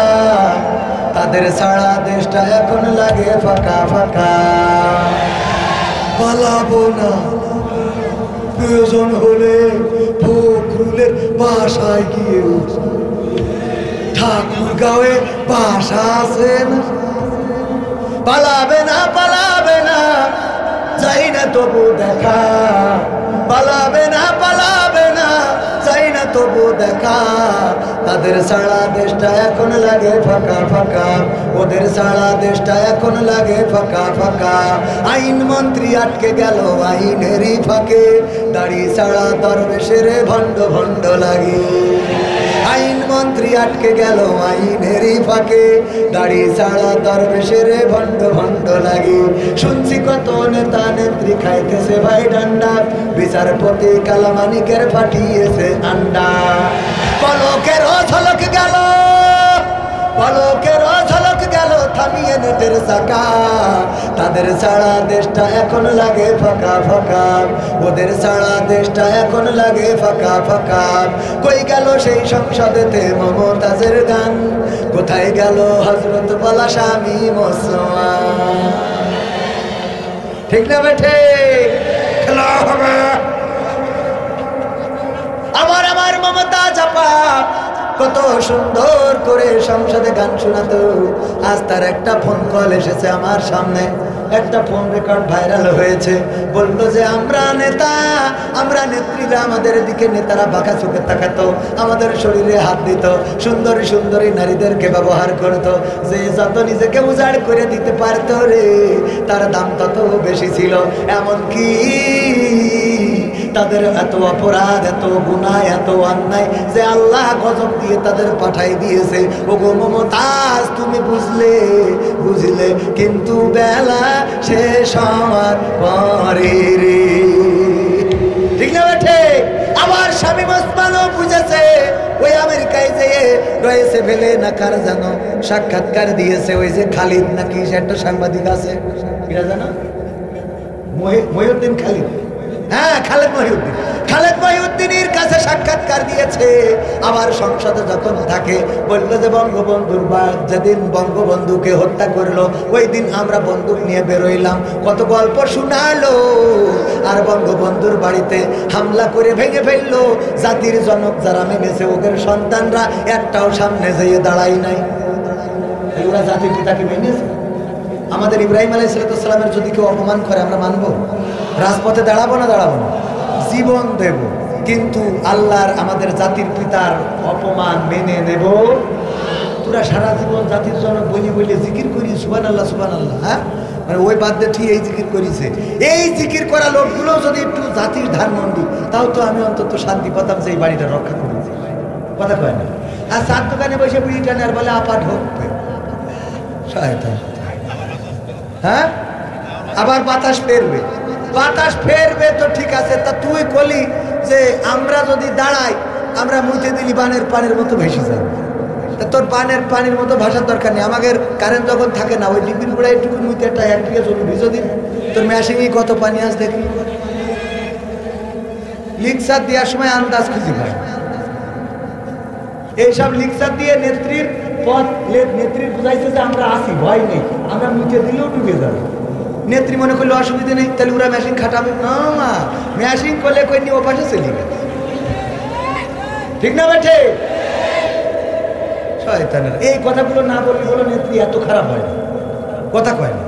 S1: তাদের সারা দেশটা এখন লাগে ফাঁকা ফাঁকা। পালাবো না, প্রয়োজন হলে ফখরুলের বাসায় গিয়ে ঠাকুরগাঁওয়ে বাসা আছে না। পালাবে না, পালাবে না, যাই না তবু দেখা, পালাবে না, পালাবে না, যাই না তবু দেখা। তাদের সারা দেশটা এখন লাগে ফাঁকা ফাঁকা, ওদের সারা দেশটা এখন লাগে ফাঁকা ফাঁকা। আইন মন্ত্রী আটকে গেল আইনেরই ফাঁকে, দাড়ি সারা দরবেশের ভণ্ড ভণ্ড লাগে। আইন মন্ত্রী আটকে গেল আইনেরই ফাঁকে, দাড়ি সারা দরবেশের ভণ্ড ভণ্ড লাগে। শুনছি কত নেতা নেত্রী খাইতেছে ভাই ডান্ডা, বিচারপতি কালামানিকের ফাটিয়েছে আন্ডা। পলকের ঝলক গেল, পলকের ঝলক গেল, থামিয়ে নেটের চাকা। তাদের সারা দেশটা এখন লাগে ফাঁকা ফাঁকা, ওদের সারা দেশটা এখন লাগে ফাঁকা ফাঁকা। কই গেল সেই সংসদেতে মমতাজের গান, কোথায় গেল হযরত বালা স্বামী মুসলমান? ঠিক না বেঠে? খেলা হবে। আমার মমতা চাপা কত সুন্দর করে সংসদে গান শোনাতো। আজ তার একটা ফোন কল এসেছে আমার সামনে, একটা ফোন রেকর্ড ভাইরাল হয়েছে। বললো যে আমরা নেতা, আমরা নেত্রীরা, আমাদের দিকে নেতারা বাঁকা চোখে তাকাতো, আমাদের শরীরে হাত দিত, সুন্দরী সুন্দরী নারীদেরকে ব্যবহার করতো। যে যত নিজেকে উজাড় করে দিতে পারতো রে, তার দাম তত বেশি ছিল। এমনকি তাদের এত অপরাধ, এত গুনাহ, এত অন্যায় যে আল্লাহ গজব দিয়ে তাদের পাঠাই দিয়েছে। ও গো মমতাজ, তুমি বুঝলে বুঝলে, কিন্তু বেলা শেষ হওয়ার পরে রে। ঠিক না বেঠে? আবার স্বামী মুসলমানও বুঝেছে। ওই আমেরিকায় যেয়ে রয়েছে ফেলে না কার জানো সাক্ষাৎকার দিয়েছে, ওই যে খালিদ নাকি একটা সাংবাদিক আছে, কিরা জানো, মহিউদ্দিন খালিদ। হ্যাঁ, খালেদ মহিউদ্দিন। খালেদ মহিউদ্দিনের কাছে সাক্ষাৎকার দিয়েছে। আবার সংসদে যখন থাকে বললো যে বঙ্গবন্ধুর যেদিন বঙ্গবন্ধুকে হত্যা করলো, ওই দিন আমরা বন্দুক নিয়ে বেরোইলাম, কত গল্প শোনালো। আর বঙ্গবন্ধুর বাড়িতে হামলা করে ভেঙে ফেললো। জাতির জনক যারা মেনেছে, ওদের সন্তানরা একটাও সামনে যেয়ে দাঁড়াই নাই। ওরা জাতির পিতাকে মেনেছে। আমাদের ইব্রাহিম আলাইহিস সালামের যদি কেউ অপমান করে, আমরা মানবো? রাজপথে দাঁড়াবো না? দাঁড়াবো না, জীবন দেব। কিন্তু আল্লাহর, আমাদের জাতির পিতার অপমান মেনে নেব? তোরা সারা জীবন জাতির জনক বলি বলে জিকির করি সুবহানাল্লাহ সুবহানাল্লাহ, হ্যাঁ মানে ওই বাদ দিয়ে ঠিক এই জিকির করিছে। এই জিকির করা লোকগুলো যদি একটু জাতির ধানমন্ডি, তাও তো আমি অন্তত শান্তি পেতাম যে এই বাড়িটা রক্ষা করেছি। কথা কয় না? আর চার দোকানে বসে বিড়ি টানে আর বলে আপা ঢোকবে, হ্যাঁ আবার বাতাস ফেরবে, বাতাস ফেরবে তো ঠিক আছে। তা তুই কলি যে আমরা যদি দাঁড়াই আমরা মুইতে দিলি বানের পানির মতো ভেসে যাবে। তা তোর বানের পানির মতো ভাষার দরকার নেই। আমাদের কারেন্ট যখন থাকে না ওই ডিপির গোড়ায় একটু মুইতে একটা একদিকে জমি ভিজো দিন, তোর মেশিনই কত পানি আস দেখি। লিকসার দেওয়ার সময় আন্দাজ খুঁজি ভাই, এইসব লিকসার দিয়ে নেত্রীর পথ, নেত্রীর বুঝাইছে যে আমরা আসি, ভয় নেই, আমরা মুছে দিলেও ডুবে যাবে। নেত্রী মনে করলে অসুবিধা নেই, তাহলে ওরা মেশিন খাটাবে না, মেশিন করলে কই নি ও পাশে চলে গেছে। ঠিক না বেঠে? শয়তানের এই কথাগুলো না বললে বলো নেত্রী এত খারাপ হয় না, কথা কয় না।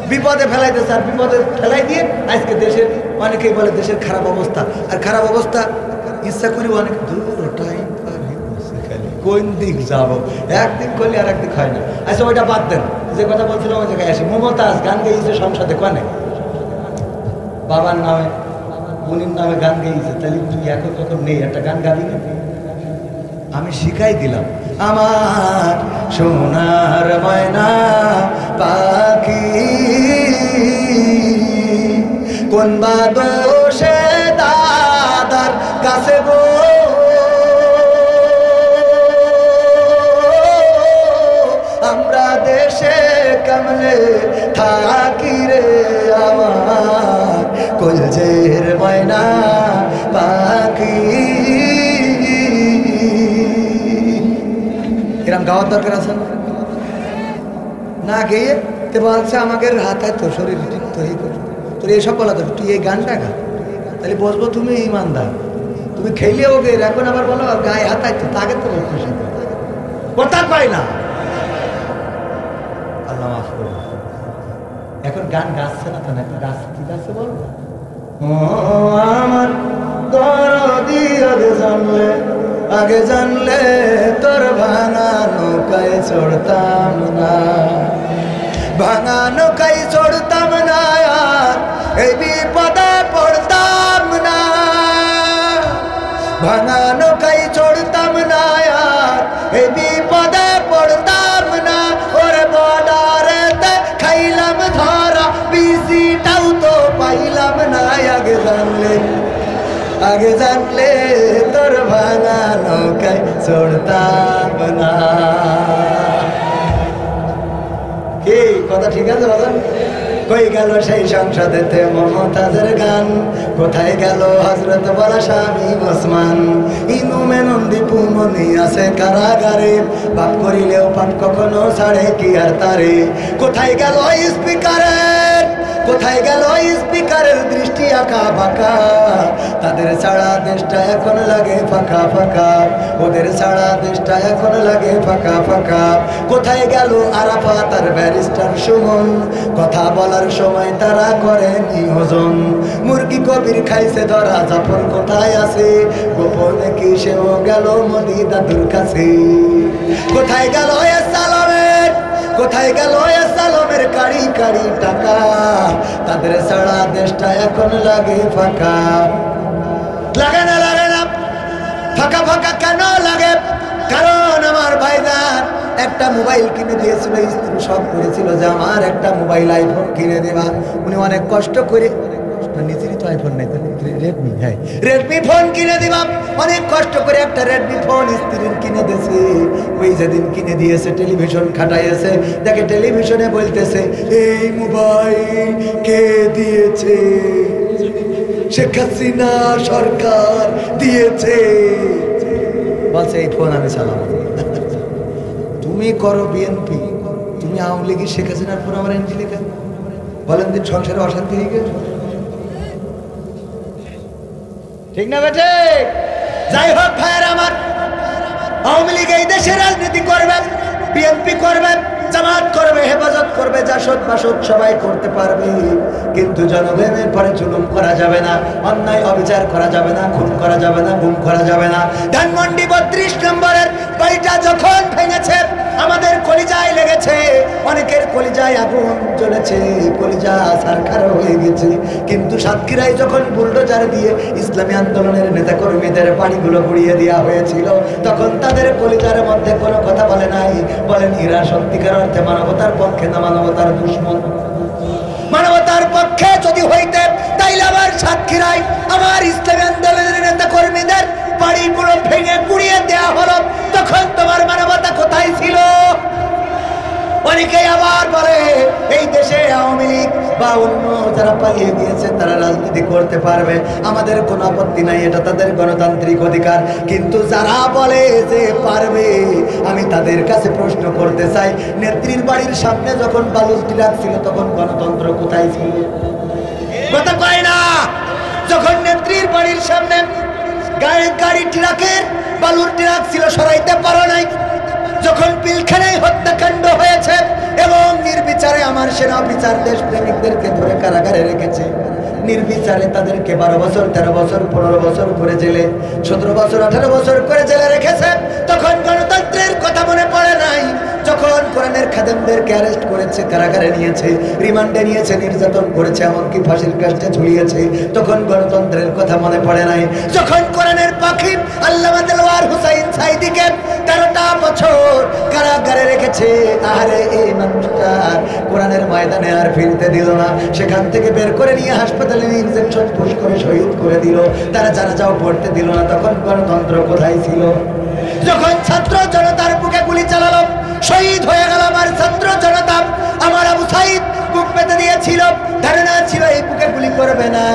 S1: বিপদে ফেলাইতেছে আর বিপদে ফেলাই দিয়ে আজকে দেশের অনেকেই বলে দেশের খারাপ অবস্থা। আর খারাপ অবস্থা ইচ্ছা করি অনেক দূর টাইম কোন দিক যাবো, একদিক করলে আর একদিক হয় না। আচ্ছা ওইটা বাদ দেন, যে কথা বলছিলাম ওই জায়গায় আসি। মমতাজ গান গেয়েছে সংসদে, কনে বাবার নামে উনির নামে গান গেয়েছে, তাহলে তুই এখন যখন নেই একটা গান গাবি না? আমি শিখাই দিলাম, আমার সোনার ময়না পাখি কোন বা দোষে দাদার কাছে গো আমরা দেশে কেমনে থাকি রে আমার কলজের ময়না পাখি। এরকম গাওয়ার দরকার আছে না? গেয়ে তে বলছে আমাদের হাতায় তো শরীর ঠিক তো এই কর, তোর এইসব বলা দরকার, তুই এই গানটা গা, তাহলে বসবো তুমি ইমানদার। তুমি খেলে ওকে এখন আবার বলো গায়ে হাতায় তো, তাকে তো খুশি কথা পাই না। আল্লাহ মাফ করো, এখন গান গাচ্ছে না তো, না এখন গাছ কি গাছে বলবো? ও আমার দরদি আগে জানলে তোর ভাঙা নৌকায় চড়তাম না, ভাঙা নৌকায় চড়তাম না, এই বিপদে পড়তাম না, ভাঙা নৌকায় চড়তাম না, এই বিপদে পড়তাম না। ওরে বর্ডারেতে খাইলাম ধরা, বিসিটাও তো পাইলাম না। আগে জানলে তোর ভাঙা নৌকায় চড়তাম না। কি কথা ঠিক আছে বাজান? কই গেল সেই সংসদেতে মমতাজের গান, কোথায় গেল হযরত বলা স্বামী ওসমান? ইনু মেনন্দি পুমনি আছে কারাগারে, পাপ করিলেও পাপ কখনো ছাড়ে কি আর তারে? কোথায় গেল স্পিকারের, কোথায় গেল স্পিকারের দৃষ্টি আঁকা বাঁকা? তাদের ছাড়া দেশটা এখন লাগে ফাঁকা ফাঁকা, ওদের ছাড়া দেশটা এখন লাগে ফাঁকা ফাঁকা। কোথায় গেল আরাফাত আর ব্যারিস্টার সুমন? কথা বলার সময় তারা করে নিয়োজন। মুরগি কবির খাইছে ধরা, জাফর কোথায় আছে? গোপনে কি সেও গেল মোদি দাদুর কাছে? কোথায় গেল সালামের, কোথায় গেল সালামের কাড়ি কাড়ি টাকা? তাদের ছাড়া দেশটা এখন লাগে ফাঁকা। লাগে না, লাগে না, ফাঁকা ফাঁকা কেন লাগে? কারণ আমার ভাইজান একটা মোবাইল কিনে দিয়েছিল, স্ত্রী সব করেছিল যে আমার একটা মোবাইল আইফোন কিনে দেবা। উনি অনেক কষ্ট করে, নিজেরই তো আইফোন নাই, রেডমি, হ্যাঁ রেডমি ফোন কিনে দিবা, অনেক কষ্ট করে একটা রেডমি ফোন স্ত্রীর কিনে দিয়েছে। ওই যেদিন কিনে দিয়েছে টেলিভিশন খাটাইয়েছে, দেখে টেলিভিশনে বলতেছে এই মোবাইল কে দিয়েছে? শেখ হাসিনা সরকার দিয়েছে। বলছে এই ফোন আমি চালাবো। তুমি করো বিএনপি, তুমি আওয়ামী লীগের শেখ হাসিনার ফোন আমার এনজি লেখা? বলেন দিন সংসারে অশান্তি হয়ে গেছে, ঠিক না বেটে? যাই হোক ভাইয়ের আমার, আওয়ামী লীগ এই দেশে রাজনীতি করবেন, বিএনপি করবেন, জামাত করবে, হেফাজত করবে, জাসদ বাসদ সবাই করতে পারবে, কিন্তু জনগণের পরে জুলুম করা যাবে না, অন্যায় অবিচার করা যাবে না, খুন করা যাবে না, গুম করা যাবে না। ধানমন্ডি 32 নম্বরের বাড়িটা যখন ভেঙেছে আমাদের কলিজায় লেগেছে, অনেকের কলিজায় আগুন জ্বলেছে, কলিজা ছারখার হয়ে গেছে। কিন্তু সাতক্ষীরায় যখন বুলডোজার দিয়ে ইসলামী আন্দোলনের নেতাকর্মীদের বাড়িগুলো গুড়িয়ে দেওয়া হয়েছিল, তখন তাদের কলিজার মধ্যে কোনো কথা বলে নাই, বলেন এরা সত্যিকার অর্থে মানবতার পক্ষে না মানবতার দুশমন? মানবতার পক্ষে যদি হইতে তাইলে আমার সাতক্ষীরায় আমার ইসলামী আন্দোলনের নেতা কর্মীদের বাড়িগুলো ভেঙে গুড়িয়ে দেওয়া হলো, তখন তোমার মানবতা কোথায় ছিল? অনেকেই আবার বলে এই দেশে আওয়ামী লীগ বা অন্য যারা পালিয়ে গিয়েছে তারা রাজনীতি করতে পারবে, আমাদের কোনো আপত্তি নাই, এটা তাদের গণতান্ত্রিক অধিকার। কিন্তু যারা বলে যে পারবে, আমি তাদের কাছে প্রশ্ন করতে চাই, নেত্রীর বাড়ির সামনে যখন বালুর ট্রাক ছিল তখন গণতন্ত্র কোথায় ছিল? কথা কয় না। যখন নেত্রীর বাড়ির সামনে গাড়ি ট্রাকের বালুর ট্রাক ছিল, সরাইতে পারো নাই। যখন পিলখানায় হত্যাকাণ্ড হয়েছে এবং নির্বিচারে আমার সেনা বিচার দেশপ্রেমিকদেরকে ধরে কারাগারে রেখেছে, নির্বিচারে তাদেরকে 12 বছর 13 বছর 15 বছর করে জেলে, 17 বছর 18 বছর করে জেলে রেখেছে, তখন গণতন্ত্রের কথা মনে পড়ে নাই? যখন কোরআনের খাদেমদেরকে অ্যারেস্ট করেছে, কারাগারে নিয়েছে, রিমান্ডে নিয়েছে, নির্যাতন করেছে, এমনকি ফাঁসির কাস্টে ঝুলিয়েছে, তখন গণতন্ত্রের কথা মনে পড়ে নাই? যখন কোরআনের পাখি আল্লামা দেলোয়ার হুসাইন সাঈদীকে 13টা বছর কারাগারে রেখেছে, আরে এই মানুষটা কোরআনের ময়দানে আর ফিরতে দিল না, সেখান থেকে বের করে নিয়ে হাসপাতালে ইনজেকশন পুশ করে শহীদ করে দিল, তারা জানাজাও পড়তে দিল না, তখন গণতন্ত্র কোথায় ছিল? যখন ছাত্র জনতার বুকে গুলি চালালো, শহীদ হয়ে গেল আমার ছাত্র জনতা, আমার আবু সাঈদ বুক পেতে দিয়েছিল, ধারণা ছিল এই বুকে গুলি করবে না,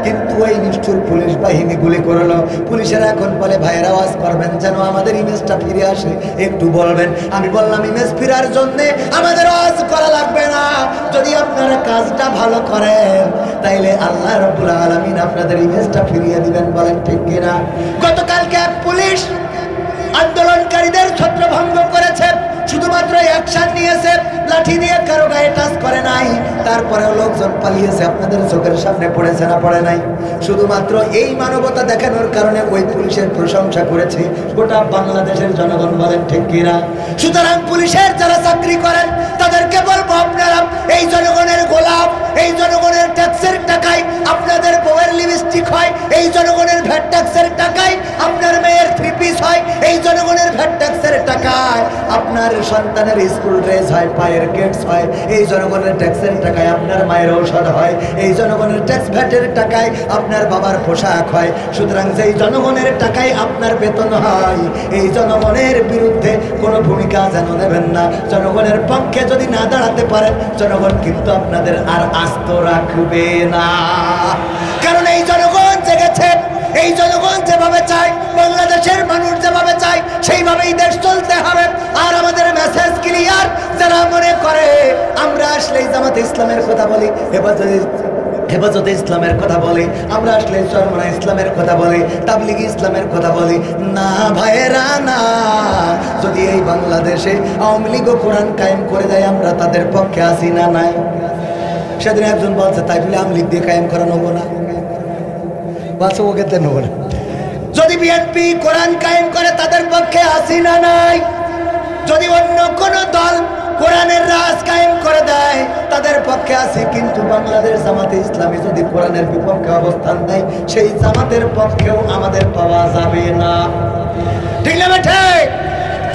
S1: কিন্তু ওই নিষ্ঠুর পুলিশ বাহিনী গুলি করলো। পুলিশেরা এখন বলে ভাইয়ের আওয়াজ করবেন যেন আমাদের ইমেজটা ফিরে আসে, একটু বলবেন। আমি বললাম ইমেজ ফিরার জন্য আমাদের আওয়াজ করা লাগবে না, যদি আপনারা কাজটা ভালো করেন তাইলে আল্লাহ রাব্বুল আলামিন আপনাদের ইমেজটা ফিরিয়ে দিবেন। বলেন ঠিক কিনা? গতকালকে এক পুলিশ আন্দোলনকারীদের ছত্রভঙ্গ করেছে, শুধুমাত্র অ্যাকশন নিয়েছে, লাঠি দিয়ে কারো গায়ে টাচ করে নাই, তারপরেও লোকজন পালিয়েছে, আপনাদের চোখের সামনে পড়েছে না পড়ে নাই? শুধুমাত্র এই মানবতা দেখানোর কারণে ওই পুলিশের প্রশংসা করেছে গোটা বাংলাদেশের জনগণ। বলেন ঠিক কিনা? সুতরাং পুলিশের যারা চাকরি করেন তাদেরকে বলবো, আপনারা এই জনগণের গোলাপ, এই জনগণের ট্যাক্সের টাকায় আপনাদের বউয়ের লিপস্টিক হয়, এই জনগণের ভ্যাট ট্যাক্সের টাকায় আপনার মেয়ের 3 পিস হয়, এই জনগণের ভ্যাট ট্যাক্সের টাকায় আপনার সন্তানের স্কুল ড্রেস হয়, পায়ের গেটস হয়, এই জনগণের ট্যাক্সের টাকায় আপনার মায়ের ঔষধ হয়, এই জনগণের ট্যাক্স ভ্যাটের টাকায় আপনার বাবার পোশাক হয়। সুতরাং যেই জনগণের টাকায় আপনার বেতন হয়, এই জনগণের বিরুদ্ধে কোনো ভূমিকা যেন নেবেন না। জনগণের পক্ষে যদি না দাঁড়াতে পারেন, জনগণ কিন্তু আপনাদের আর আস্ত রাখবে না। কারণ এই জনগণ জেগেছে, এই জনগণ যেভাবে চায়, বাংলাদেশের মানুষ যেভাবে চায়, সেইভাবেই দেশ চলতে হবে। আর আমাদের মেসেজ ক্লিয়ার, যারা মনে করে আমরা আসলেই জামাতে ইসলামের কথা বলি, হেফাজতে ইসলামের কথা বলি, আমরা আসলে চরমনা ইসলামের কথা বলি, তাবলিগি ইসলামের কথা বলি, না ভাইয়েরা না। যদি এই বাংলাদেশে আওয়ামী লীগ কোরআন কায়েম করে দেয়, আমরা তাদের পক্ষে আসি না নাই? সেদিন একজন বলছে তাই বলে আওয়ামী লীগ দিয়ে কায়েম করা নেবো না, বলছে ওকে তো নেবো না। যদি বিএনপি কোরআন কায়েম করে তাদের পক্ষে আসি না নাই? যদি অন্য কোন দল কোরআনের রাজ কায়েম করে দেয় তাদের পক্ষে আছে, কিন্তু বাংলাদেশ জামাতে ইসলামী যদি কোরআনের বিপক্ষে অবস্থান নেয়, সেই জামাতের পক্ষেও আমাদের পাওয়া যাবে না। ঠিক না ঠিক?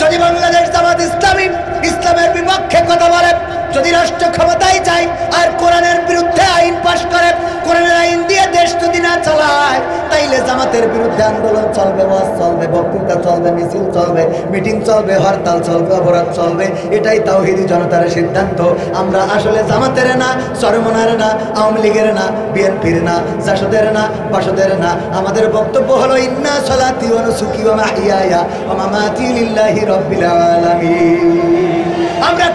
S1: যদি বাংলাদেশ জামাত ইসলামী ইসলামের বিপক্ষে কথা বলে, যদি রাষ্ট্র ক্ষমতায় যায় আর কোরআনের বিরুদ্ধে আইন পাশ করে, কোরআনের আইন দিয়ে দেশ যদি না চালায়, তাইলে জামাতের বিরুদ্ধে আন্দোলন চলবে, ওয়াজ চলবে, বক্তৃতা চলবে, মিছিল চলবে, মিটিং চলবে, হরতাল চলবে, অবরোধ চলবে। এটাই তাওহীদি জনতার সিদ্ধান্ত। আমরা আসলে জামাতের না, চরমনার না, আওয়ামী লীগের না, বিএনপির না, জাসদের না, বাসদের না। আমাদের বক্তব্য হলো ইন্না সলাতি ওয়া নুসুকি ওয়া মাহইয়ায়া ওয়া মামাতি লিল্লাহি রাব্বিল আলামিন। আমরা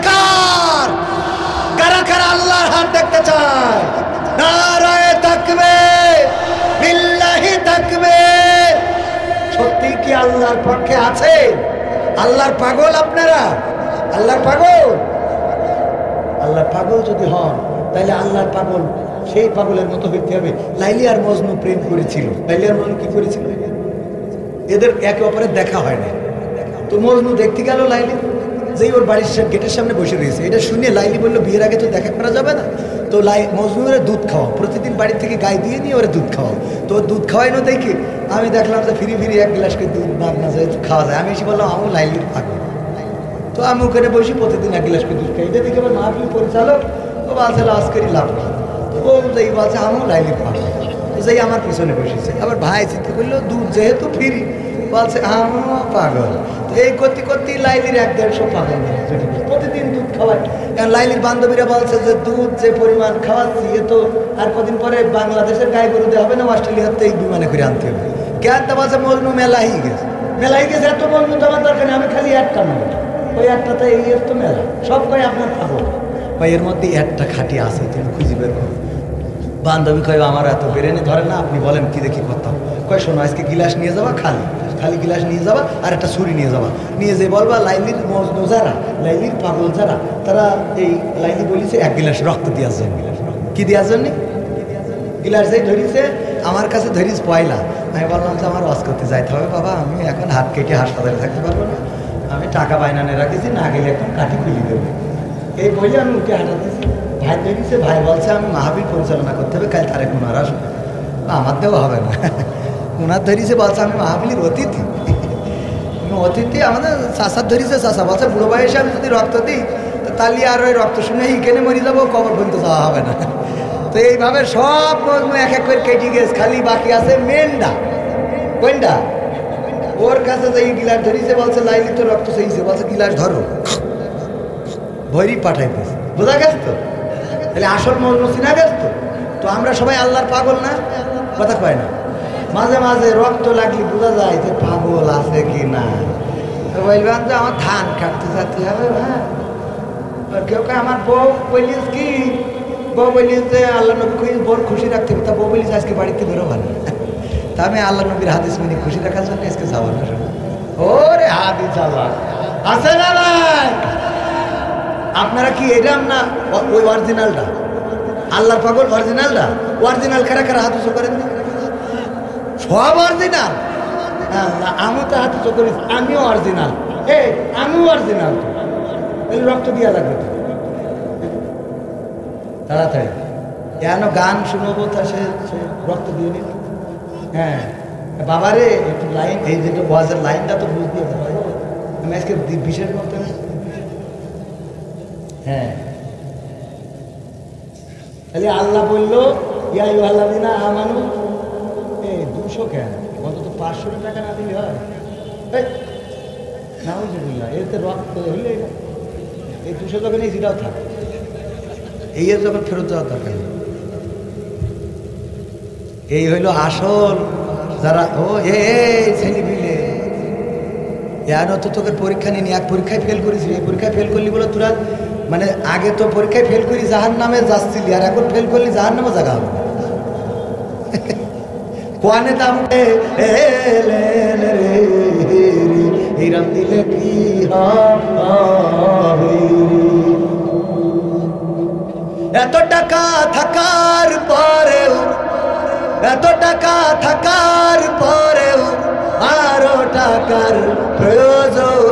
S1: কারা কারা আল্লাহর হাত দেখতে চায়? নারায়ে তাকবীর, লিল্লাহি তাকবীর। সত্যি কি আল্লাহর পক্ষে আছে? আল্লাহর পাগল আপনারা? আল্লাহর পাগল? আল্লাহর পাগল যদি হন তাহলে আল্লাহর পাগল সেই পাগলের মতো হইতে হবে। লাইলি আর মজনু প্রেম করেছিল। লাইলি আর মজনু কি করেছিল? এদের একে অপরের দেখা হয় না। তো মজনু দেখতে গেল লাইলি, যেই ওর বাড়ির গেটের সামনে বসে রয়েছে। এটা শুনে লাইলি বললো বিয়ের আগে তো দেখা করা যাবে না, তো মজনুরে দুধ খাওয়া, প্রতিদিন বাড়ি থেকে গায়ে দিয়ে নিয়ে ওরা দুধ খাওয়া। তো দুধ খাওয়াই না দেখি আমি দেখলাম যে ফিরি ফিরি এক গ্লাস করে দুধ না যায় খাওয়া যায়। আমি এসে বললাম আমি লাইলির পাগল। তো আমি ওখানে বসি প্রতিদিন এক গ্লাস করে দুধ খাই। এটা দেখে আমার মাহফিল পরিচালক ও বলছে লস করি লাভ নেই। তো ও যেই বলছে আমি লাইলির পাগল, তো যেই আমার পিছনে বসেছে। আবার ভাই চিন্তা করলো দুধ যেহেতু ফিরি, বলছে আমিও পাগল। তো এই করতে করতে লাইলির 1-150 পাগল প্রতিদিন দুধ খাওয়ায়। কারণ লাইলির বান্ধবীরা বলছে যে দুধ যে পরিমাণ খাওয়াচ্ছি এ তো আর কদিন পরে বাংলাদেশের গায়ে গরু দেওয়া হবে না, অস্ট্রেলিয়াতে এই বিমানে করে আনতে হবে। কেন তা বলছে মজনু মেলাই গেছে, মেলাই গেছে। এত মজনু তো আমার দরকার নেই, আমি খালি একটা নেব, ওই একটাতে এই তো মেলা সব কয় আপনার পাগল। ভাই এর মধ্যে একটা খাঁটি আছে, তুমি খুঁজে বের করো। বান্ধবী কয় আমার এত বেরেনি ধরে না, আপনি বলেন কি দেখি করতাম। কয় শোনো আজকে গিলাস নিয়ে যাওয়া, খালি খালি গিলাস নিয়ে যাবা আর একটা ছুরি নিয়ে যাবা, নিয়ে যে বলবা লাইলির মজনু যারা, লাইলির পাগল যারা, তারা এই লাইলি বলিছে 1 গিলাস রক্ত দেওয়ার জন্য। কি দেওয়ার জন্য? গিলাস যেই ধরিছে আমার কাছে ধরিস পয়লা। আমি বললাম যে আমার ওয়াজ করতে যাইতে হবে বাবা, আমি এখন হাত কেটে হাসপাতালে থাকতে পারবো না, আমি টাকা বাইনানে রাখেছি, না গেলে এখন কাঠি খুলি দেবো। এই বলে আমি উঠে হাঁটাতেছি। ভাই ধরিছে, ভাই বলছে আমি মাহফিল পরিচালনা করতে হবে, কাল তারে কুনার আসবে, আমার দেওয়া হবে না। কুনার ধরিছে বলছে আমি মাহফিলের অতিথি। অতিথি আমাদের চাষার ধরিছে, চাষা বলছে বুড়ো বয়সে আমি যদি রক্ত দিই তাহলে আর ওই রক্ত শুনে এখানে মরে যাবো, কবর পর্যন্ত যাওয়া হবে না। তো এইভাবে সব এক এক করে কেটে গেছে, খালি বাকি আছে মেনডা। কোনটা? ওর কাছে যে গিলাস ধরিছে বলছে লাইলি তো রক্ত চাইছে, বলছে গিলাস ধরো, ভৈরি পাঠাইতেছে। বোঝা গেছে তো? তাহলে আসল মজনু চিনা গেছে তো? তো আমরা সবাই আল্লাহর পাগল না? কথা কয় না? মাঝে মাঝে রক্ত লাগলে বোঝা যায় যে পাগল আছে কি না। বলবেন যে আমার ধান কাটতে যেতে হবে, হ্যাঁ। কেউ কে আমার বউ বলিস কি, বউ বলিস যে আল্লাহ নবী বউর খুশি রাখতে হবে, তা বউ বলিস আজকে বাড়িতে বেরোবা না। তা আমি আল্লাহ নবীর হাদিস মেনে খুশি রাখার জন্য আজকে যাবো না। ওরে হাদিস আল্লাহ আছে না নাই? আপনারা কি এরাম না ওই অরিজিনালটা? আল্লাহর পাগল অরিজিনালটা, অরিজিনাল কারা কারা হাত উঁচু করেন? সব অরিজিনাল। আমি তো হাত উঁচু করি, আমিও অরিজিনাল। আমিও অরিজিনাল। রক্ত দিয়া লাগবে তো তাড়াতাড়ি। কেন গান শুনবো তা সে রক্ত দিয়ে নিল। হ্যাঁ বাবারে একটু লাইন, এই যে ওয়াজের লাইনটা তো বুঝ দিয়ে আমি আজকে বিশেষ করতে। হ্যাঁ তাহলে আল্লাহ বললো ইয়া আল্লাযিনা আমানু, 200 কেন, অন্তত 500 টাকা না দিলে হয় না? বুঝলিনা এতে রক্ত হইলে এই 200 যখন এই জিরাও থাকে, এই যখন ফেরত যাওয়ার দরকার নেই। এই হইল আসল যারা। ও ছেলে মিলে এন তো তোকে পরীক্ষা নিয়ে এক পরীক্ষায় ফেল করেছিলি, এই পরীক্ষায় ফেল করলি বলে তোরা মানে আগে তো পরীক্ষায় ফেল করি জাহান নামে যাচ্ছিলি, আর এখন ফেল করলি জাহান নামে জায়গা হবে। কোয়ানে দাম হিরাম দিলে কি এত টাকা থাকার পরেও, এত টাকা থাকার পরেও আরো টাকার প্রয়োজন।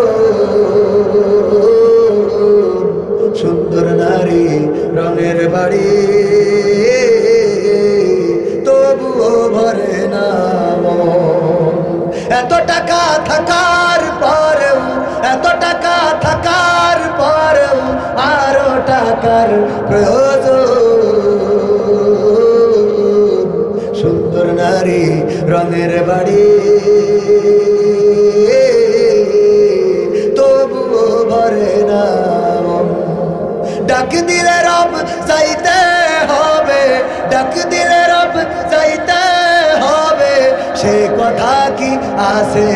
S1: সুন্দর নারী রঙের বাড়ি তবুও ভরে না। এত টাকা থাকার পরেও, এত টাকা থাকার পরেও আরো টাকার প্রয়োজন। সুন্দর নারী রঙের বাড়ি তবুও ভরে না। ডাক দিলে রব যাইতে হবে, ডাক দিলে রব যাইতে হবে, সে কথা কি আছে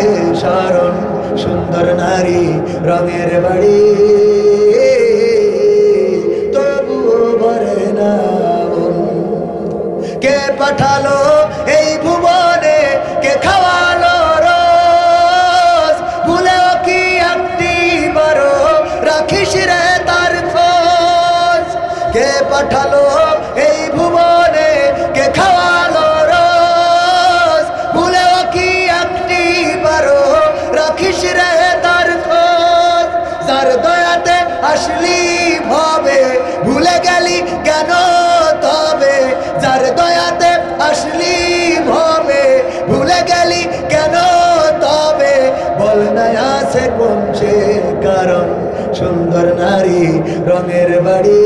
S1: স্মরণ। সুন্দর নারী রঙের বাড়ি তবুও ভরে না। কে পাঠালো এই ভুবনে, কে খাওয়ালো রোজ, ভুলেও কি একটি বারো রাখিস রে তার খোঁজ। পাঠালো এই ভুবনে, কে খাওয়ালো রোজ, ভুলেও কি একটি বারো রাখিস রে তার খোঁজ। যার দয়াতে আসলি ভবে, ভুলে গেলি কেন তবে, যার দয়াতে আসলি ভবে, ভুলে গেলি কেন তবে, বল না আছে কোন সে কারণ, সুন্দর নারী রঙের বাড়ি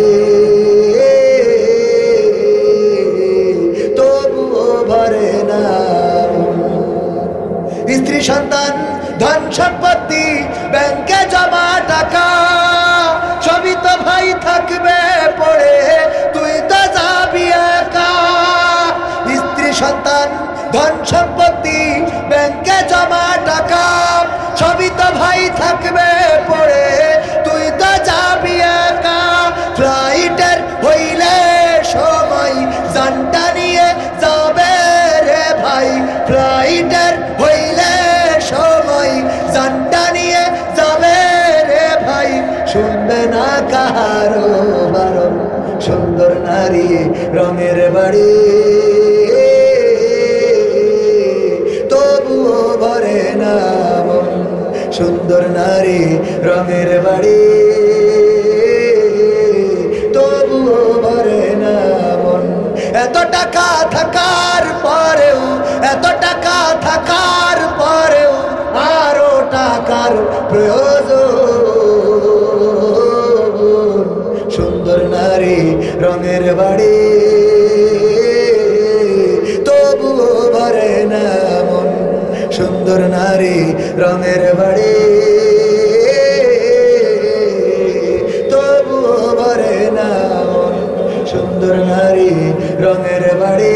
S1: তবুও ভরে না। স্ত্রী সন্তান ধন সম্পত্তি ব্যাংকে জমা টাকা, সবই তো ভাই থাকবে পড়ে, তুই তো যাবি একা। স্ত্রী সন্তান ধন সম্পত্তি ব্যাংকে জমা টাকা, সবই তো ভাই থাকবে পড়ে, তুই তো যাবি একা। ফ্লাইটের হইলে সময় জানটা নিয়ে যাবে রে ভাই, ফ্লাইটের হইলে সময় জানটা নিয়ে যাবে রে ভাই, শুনবে না কাহারো বারণ, সুন্দর নারী রঙের বাড়ি তবুও ভরে না মন, সুন্দর নারী রঙের বাড়ি তবুও ভরে না মন। এত টাকা থাকার পরেও, এত টাকা থাকার পরেও আরো টাকার প্রয়োজন, সুন্দর নারী রঙের বাড়ি তবুও ভরে না মন, সুন্দর নারী রঙের বাড়ি তবুও ভরে না মন, সুন্দর নারী রঙের বাড়ি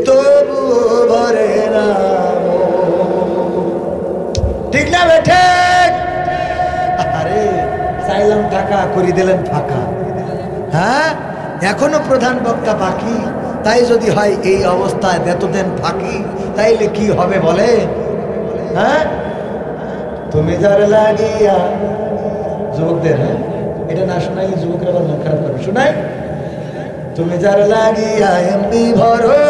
S1: তবুও ভরে না মন। ঠিক না বেঠে? আরে চাইলাম টাকা করে দিলেন ফাঁকা। হ্যাঁ, এখনো প্রধান বক্তা বাকি, তাই যদি হয় এই অবস্থায় বেতন ফাঁকি, তাইলে কি হবে বলে? হ্যাঁ, তুমি যার লাগিয়া যুবকদের, হ্যাঁ এটা না শোনাইলে যুবকরা আবার মন খারাপ করবে, শোনাই। তুমি যার লাগিয়া এমবি ভরো,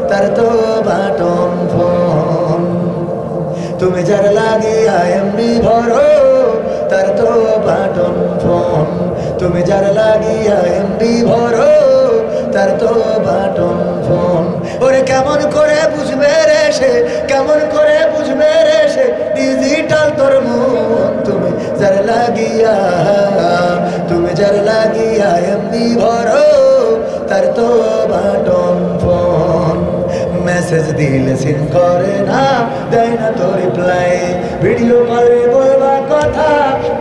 S1: তার তো বাটন ফোন, তুমি যার লাগিয়া এমবি ভরো, তার তো বাটন ফোন, তুমি যার লাগিয়া এমবি ভরো, তার তো বাটন ফোন। ওরে কেমন করে বুঝবে রে সে, কেমন করে বুঝবে রে সে ডিজিটাল তোর মন, তুমি যার লাগিয়া, তুমি যার লাগিয়া এমবি ভরো, তার তো বাটন ফোন। মেসেজ দিলে সিন করে না, দেয় না তো রিপ্লাই, ভিডিও কলে বলবা কথা,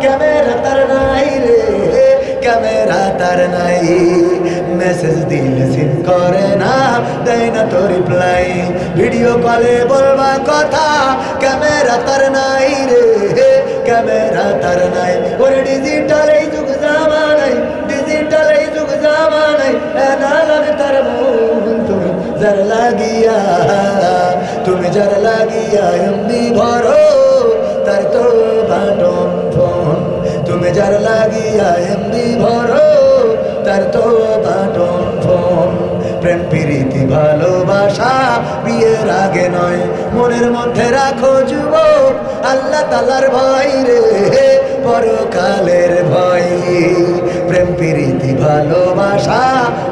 S1: ক্যামেরা তার নাই রে, ক্যামেরা তার নাই। মেসেজ দিলে সিন করে না, দেয় না তো রিপ্লাই, ভিডিও কলে বলবা কথা, ক্যামেরা তার নাই রে, ক্যামেরা তার নাই। ওরে ডিজিটাল এই যুগ জামানাই, ডিজিটাল এই যুগ জামানাই, অ্যানালগ তার মন, তুমি যার লাগিয়া, তুমি যার লাগিয়া এমবি ভরো, তার তো বাটন ফোন, তুমি যার লাগিয়া এমবি ভরো, তার তো বাটন ফোন। প্রেম প্রীতি ভালোবাসা বিয়ের আগে নয়, মনের মধ্যে রাখো যুবক আল্লাহ তাআলার ভয় রে, পরকালের ভয়। প্রেম প্রীতি ভালোবাসা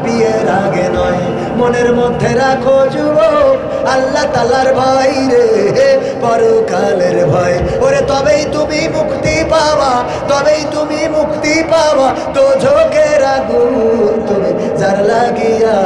S1: বিয়ের আগে নয়, মনের মধ্যে রাখো যুবক আল্লাহ তাআলার ভয় রে, পরকালের ভয়। ওরে তবেই তুমি মুক্তি পাওয়া, তবেই তুমি মুক্তি পাওয়া, তো ঝোঁকের আগুন তুমি যার লাগিয়া